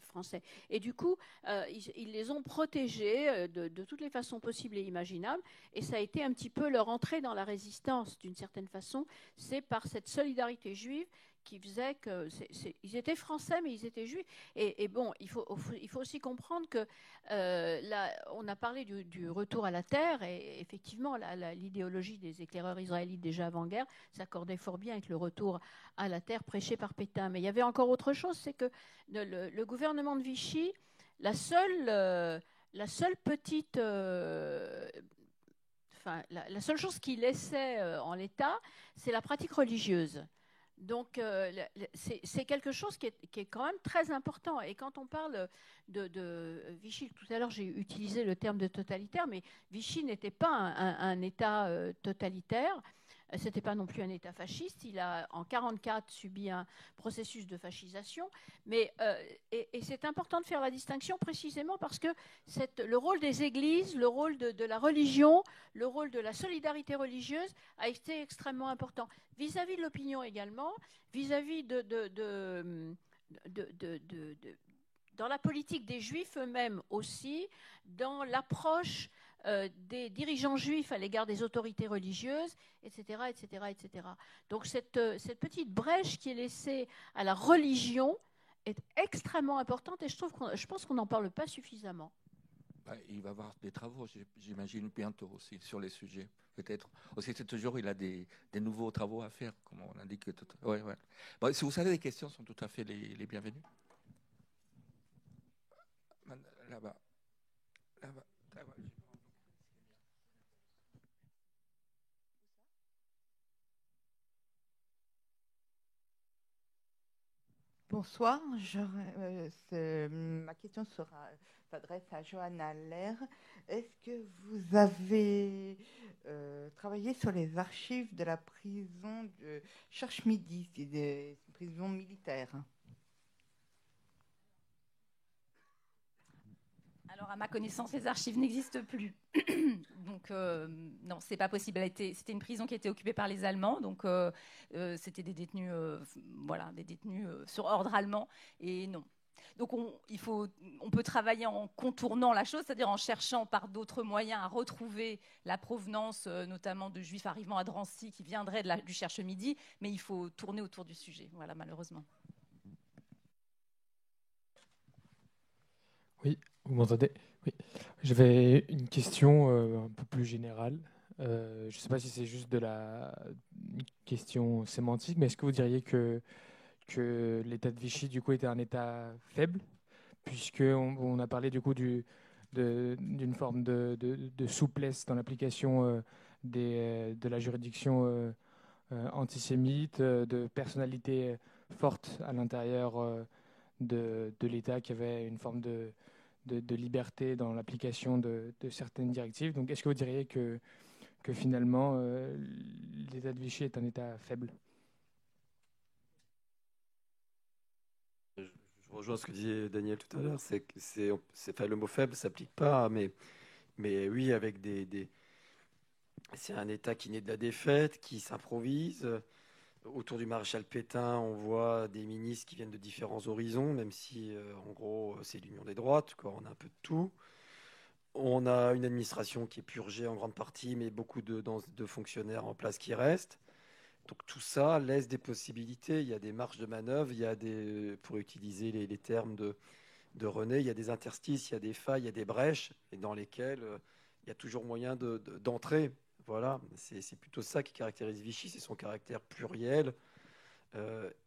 français. Et du coup, ils les ont protégés de toutes les façons possibles et imaginables, et ça a été un petit peu leur entrée dans la résistance, d'une certaine façon. C'est par cette solidarité juive qui faisait qu'ils étaient français, mais ils étaient juifs. Et bon, il faut aussi comprendre que là, on a parlé du retour à la terre, et effectivement, l'idéologie des éclaireurs israélites déjà avant-guerre s'accordait fort bien avec le retour à la terre prêché par Pétain. Mais il y avait encore autre chose, c'est que le gouvernement de Vichy, la seule petite... la seule chose qu'il laissait en l'état, c'est la pratique religieuse. Donc, c'est quelque chose qui est quand même très important. Et quand on parle de Vichy, tout à l'heure j'ai utilisé le terme de totalitaire, mais Vichy n'était pas un État totalitaire. Ce n'était pas non plus un État fasciste. Il a, en 1944, subi un processus de fascisation. Mais, et c'est important de faire la distinction précisément parce que le rôle des églises, le rôle de la religion, le rôle de la solidarité religieuse a été extrêmement important. Vis-à-vis de l'opinion également, vis-à-vis dans la politique des Juifs eux-mêmes aussi, dans l'approche des dirigeants juifs à l'égard des autorités religieuses, etc., etc., etc. Donc cette petite brèche qui est laissée à la religion est extrêmement importante, et je pense qu'on n'en parle pas suffisamment. Il va y avoir des travaux, j'imagine, bientôt aussi sur les sujets. Peut-être. Aussi, c'est toujours, il a des nouveaux travaux à faire, comme on indique. Ouais. Bon, si vous avez des questions, sont tout à fait les bienvenus. Là-bas. Bonsoir, ma question s'adresse à Johanna Lehr. Est-ce que vous avez travaillé sur les archives de la prison de Cherche-Midi, qui est une prison militaire? Alors, à ma connaissance, les archives n'existent plus. Donc, non, c'est pas possible. C'était une prison qui était occupée par les Allemands. Donc, c'était des détenus, des détenus sur ordre allemand. Et non. Donc, on peut travailler en contournant la chose, c'est-à-dire en cherchant par d'autres moyens à retrouver la provenance, notamment de Juifs arrivant à Drancy qui viendraient du Cherche-Midi. Mais il faut tourner autour du sujet. Voilà, malheureusement. Oui, vous m'entendez? Oui. J'avais une question un peu plus générale. Je ne sais pas si c'est juste une question sémantique, mais est-ce que vous diriez que que l'État de Vichy, du coup, était un État faible, puisqu'on a parlé, du coup, d'une forme de souplesse dans l'application de la juridiction antisémite, de personnalités fortes à l'intérieur de l'État qui avait une forme de liberté dans l'application de certaines directives. Donc, est-ce que vous diriez que finalement, l'État de Vichy est un État faible? Je rejoins ce que disait Daniel tout à l'heure. Enfin, le mot faible ne s'applique pas, mais oui, avec c'est un État qui naît de la défaite, qui s'improvise. Autour du maréchal Pétain, on voit des ministres qui viennent de différents horizons, même si, en gros, c'est l'union des droites, quoi. On a un peu de tout. On a une administration qui est purgée en grande partie, mais beaucoup de fonctionnaires en place qui restent. Donc tout ça laisse des possibilités. Il y a des marges de manœuvre, il y a pour utiliser les termes de René, il y a des interstices, il y a des failles, il y a des brèches, et dans lesquelles il y a toujours moyen d'entrer. Voilà, c'est plutôt ça qui caractérise Vichy, c'est son caractère pluriel,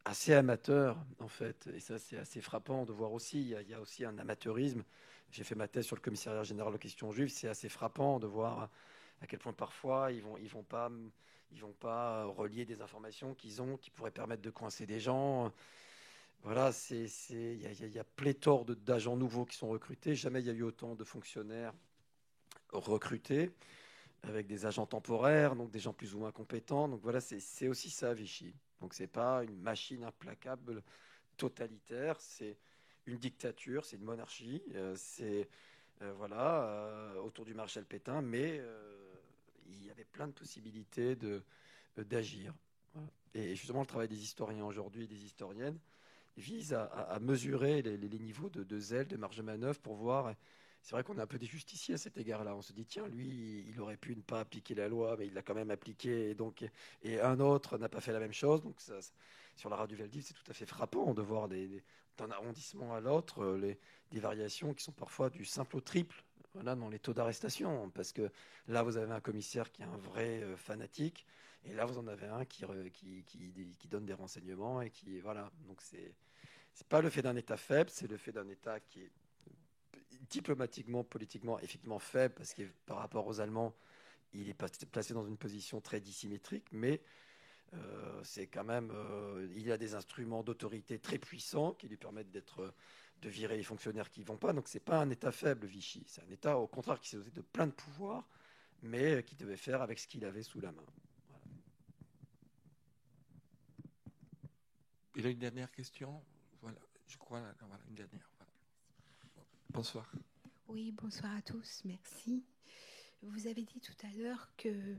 assez amateur en fait. Et ça, c'est assez frappant de voir aussi. Il y a aussi un amateurisme. J'ai fait ma thèse sur le commissariat général aux questions juives. C'est assez frappant de voir à quel point parfois ils vont pas relier des informations qui pourraient permettre de coincer des gens. Voilà, il y a pléthore d'agents nouveaux qui sont recrutés. Jamais il y a eu autant de fonctionnaires recrutés avec des agents temporaires, donc des gens plus ou moins compétents. Donc voilà, c'est aussi ça, Vichy. Donc c'est pas une machine implacable totalitaire, c'est une dictature, c'est une monarchie, autour du maréchal Pétain, mais il y avait plein de possibilités d'agir. Voilà. Et justement, le travail des historiens aujourd'hui, des historiennes, vise à mesurer les niveaux de zèle, de marge de manœuvre pour voir. C'est vrai qu'on est un peu des justiciers à cet égard-là. On se dit, tiens, lui, il aurait pu ne pas appliquer la loi, mais il l'a quand même appliquée. Et un autre n'a pas fait la même chose. Donc, sur la radio Veldiv, c'est tout à fait frappant de voir d'un arrondissement à l'autre des variations qui sont parfois du simple au triple, voilà, dans les taux d'arrestation. Parce que là, vous avez un commissaire qui est un vrai fanatique. Et là, vous en avez un qui donne des renseignements et qui, voilà. Donc, c'est pas le fait d'un État faible, c'est le fait d'un État qui est diplomatiquement, politiquement, effectivement faible, parce que par rapport aux Allemands, il est placé dans une position très dissymétrique, mais c'est quand même, il a des instruments d'autorité très puissants qui lui permettent de virer les fonctionnaires qui ne vont pas. Donc, c'est pas un État faible, Vichy. C'est un État, au contraire, qui s'est doté de plein de pouvoirs, mais qui devait faire avec ce qu'il avait sous la main. Il y a une dernière question. Voilà, je crois, voilà, une dernière. Voilà. Bonsoir. Oui, bonsoir à tous, merci. Vous avez dit tout à l'heure que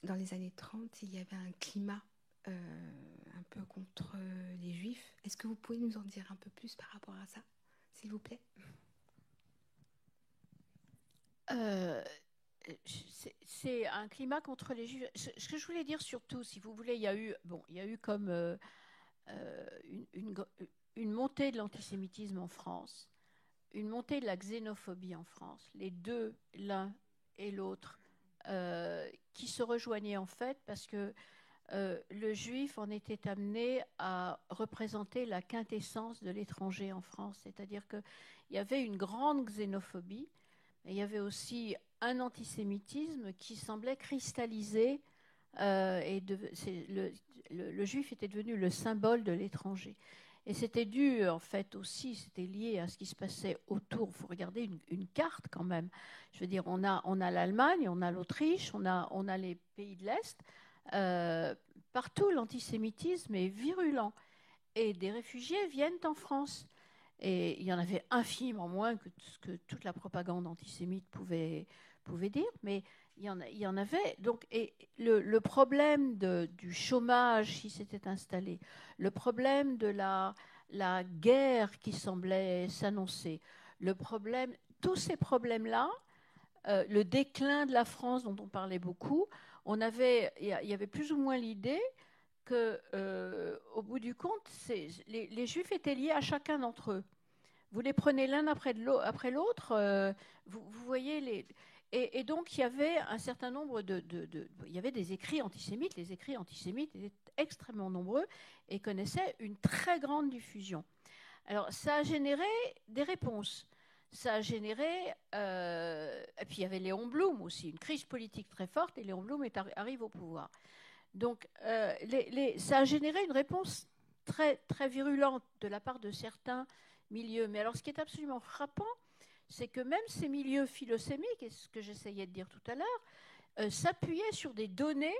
dans les années 30, il y avait un climat un peu contre les Juifs. Est-ce que vous pouvez nous en dire un peu plus par rapport à ça, s'il vous plaît? C'est un climat contre les Juifs. Ce que je voulais dire surtout, si vous voulez, il y a eu comme une montée de l'antisémitisme en France, une montée de la xénophobie en France, les deux, l'un et l'autre, qui se rejoignaient en fait parce que le juif en était amené à représenter la quintessence de l'étranger en France. C'est-à-dire qu'il y avait une grande xénophobie, mais il y avait aussi un antisémitisme qui semblait cristalliser le juif était devenu le symbole de l'étranger. Et c'était dû, en fait, aussi, c'était lié à ce qui se passait autour. Il faut regarder une carte quand même. Je veux dire, on a l'Allemagne, on a l'Autriche, on a les pays de l'Est. Partout, l'antisémitisme est virulent. Et des réfugiés viennent en France. Et il y en avait infiniment moins que ce que toute la propagande antisémite pouvait dire, mais il y en avait. Donc, et le problème du chômage qui s'était installé, le problème de la guerre qui semblait s'annoncer, tous ces problèmes-là, le déclin de la France dont on parlait beaucoup, il y avait plus ou moins l'idée que, au bout du compte, les Juifs étaient liés à chacun d'entre eux. Vous les prenez l'un après l'autre, vous voyez Et donc, il y avait un certain nombre il y avait des écrits antisémites. Les écrits antisémites étaient extrêmement nombreux et connaissaient une très grande diffusion. Alors, ça a généré des réponses. Ça a généré... et puis, il y avait Léon Blum aussi, une crise politique très forte, et Léon Blum arrive au pouvoir. Donc, ça a généré une réponse très, très virulente de la part de certains milieux. Mais alors, ce qui est absolument frappant, c'est que même ces milieux philosémiques, et ce que j'essayais de dire tout à l'heure, s'appuyaient sur des données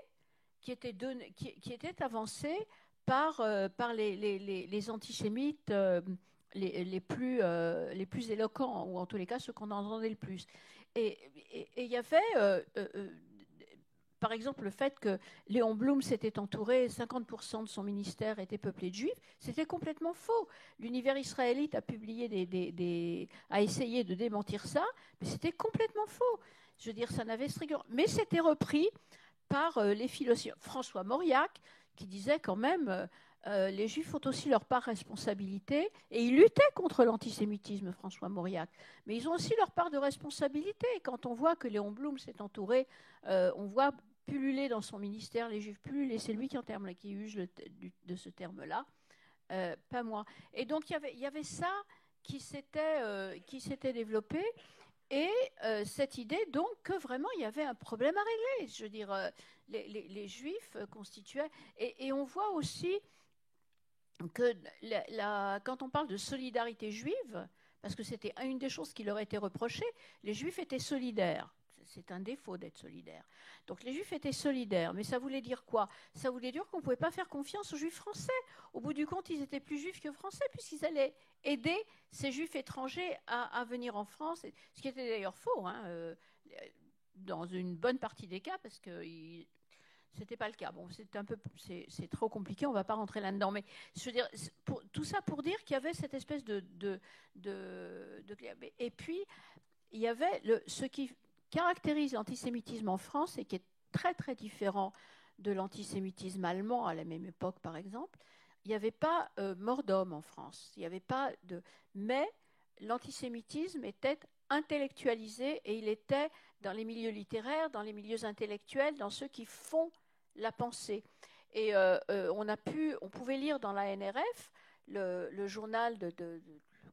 qui étaient avancées par les antisémites les plus éloquents, ou en tous les cas ceux qu'on entendait le plus. Et il y avait, par exemple, le fait que Léon Blum s'était entouré, 50% de son ministère était peuplé de juifs, c'était complètement faux. L'univers israélite a publié a essayé de démentir ça, mais c'était complètement faux. Je veux dire, ça n'avait strictement... Mais c'était repris par les philosophes. François Mauriac, qui disait quand même les Juifs ont aussi leur part de responsabilité, et il luttait contre l'antisémitisme, François Mauriac. Mais ils ont aussi leur part de responsabilité. Et quand on voit que Léon Blum s'est entouré, on voit pulluler dans son ministère les Juifs pulluler, c'est lui qui use de ce terme-là, pas moi. Et donc il y avait ça qui s'était développé. Et cette idée, donc, que vraiment, il y avait un problème à régler. Je veux dire, les Juifs constituaient... Et on voit aussi que quand on parle de solidarité juive, parce que c'était une des choses qui leur était reprochée, les Juifs étaient solidaires. C'est un défaut d'être solidaire. Donc les Juifs étaient solidaires, mais ça voulait dire quoi? Ça voulait dire qu'on ne pouvait pas faire confiance aux Juifs français. Au bout du compte, ils étaient plus Juifs que Français, puisqu'ils allaient aider ces Juifs étrangers à venir en France, ce qui était d'ailleurs faux, dans une bonne partie des cas, parce que c'était pas le cas. Bon, c'est trop compliqué, on ne va pas rentrer là-dedans. Mais je veux dire, tout ça pour dire qu'il y avait cette espèce et puis, il y avait ce qui caractérise l'antisémitisme en France et qui est très très différent de l'antisémitisme allemand à la même époque, par exemple. Il n'y avait pas mort d'homme en France. Il n'y avait pas mais l'antisémitisme était intellectualisé, et il était dans les milieux littéraires, dans les milieux intellectuels, dans ceux qui font la pensée. Et on pouvait lire dans la NRF le journal le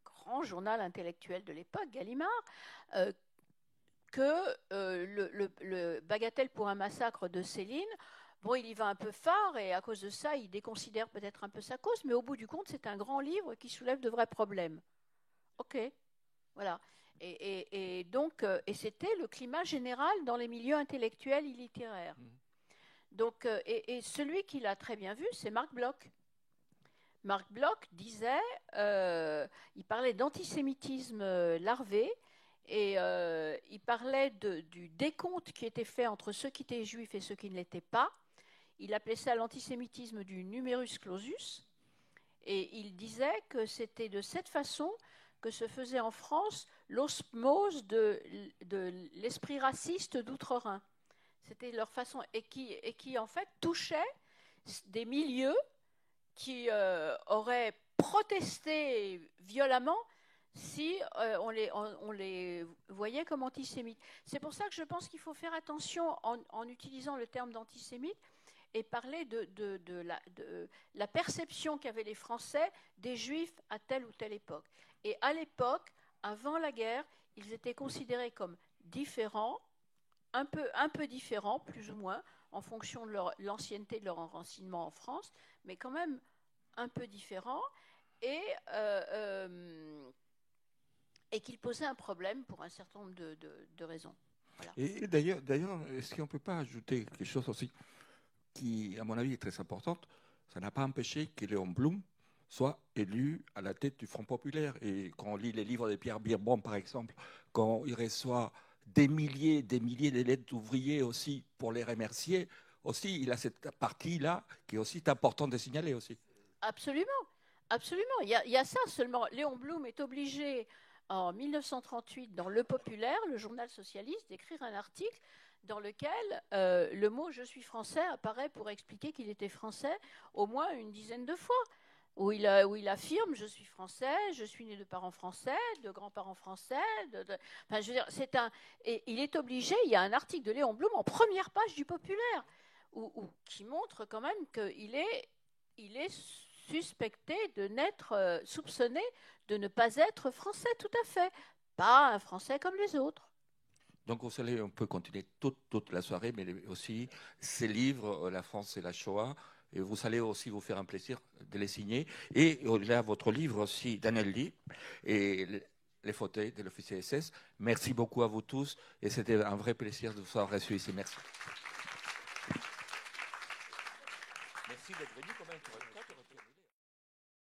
grand journal intellectuel de l'époque, Gallimard, que le Bagatelle pour un massacre de Céline, bon, il y va un peu fort, et à cause de ça, il déconsidère peut-être un peu sa cause, mais au bout du compte, c'est un grand livre qui soulève de vrais problèmes. OK, voilà. Et donc, c'était le climat général dans les milieux intellectuels et littéraires. Donc, et celui qui l'a très bien vu, c'est Marc Bloch. Marc Bloch disait, il parlait d'antisémitisme larvé, et il parlait du décompte qui était fait entre ceux qui étaient juifs et ceux qui ne l'étaient pas. Il appelait ça l'antisémitisme du numerus clausus, et il disait que c'était de cette façon que se faisait en France l'osmose de l'esprit raciste d'Outre-Rhin. C'était leur façon, et qui en fait touchait des milieux qui auraient protesté violemment si on les voyait comme antisémites. C'est pour ça que je pense qu'il faut faire attention en utilisant le terme d'antisémite et parler de la perception qu'avaient les Français des Juifs à telle ou telle époque. Et à l'époque, avant la guerre, ils étaient considérés comme différents, un peu différents, plus ou moins, en fonction de l'ancienneté de leur enracinement en France, mais quand même un peu différents, et qu'ils posaient un problème pour un certain nombre de raisons. Voilà. Et d'ailleurs, est-ce qu'on ne peut pas ajouter quelque chose aussi qui, à mon avis, est très importante? Ça n'a pas empêché que Léon Blum soit élu à la tête du Front populaire. Et quand on lit les livres de Pierre Birbon, par exemple, quand il reçoit des milliers de lettres d'ouvriers aussi pour les remercier, aussi, il a cette partie-là qui est aussi importante de signaler aussi. Absolument, absolument. Il y a ça seulement. Léon Blum est obligé, en 1938, dans Le Populaire, le journal socialiste, d'écrire un article dans lequel le mot « je suis français » apparaît pour expliquer qu'il était français au moins une dizaine de fois. où il affirme je suis français, je suis né de parents français, de grands-parents français. Enfin, je veux dire, et il est obligé. Il y a un article de Léon Blum en première page du Populaire qui montre quand même qu'il est suspecté de n'être soupçonné de ne pas être français tout à fait, pas un français comme les autres. Donc on peut continuer toute la soirée, mais aussi ces livres, La France et la Shoah. Et vous allez aussi vous faire un plaisir de les signer. Et il y a votre livre aussi, Daniel Lee, et les fauteuils de l'officier SS. Merci beaucoup à vous tous. Et c'était un vrai plaisir de vous avoir reçu ici. Merci. Merci d'être venu quand même.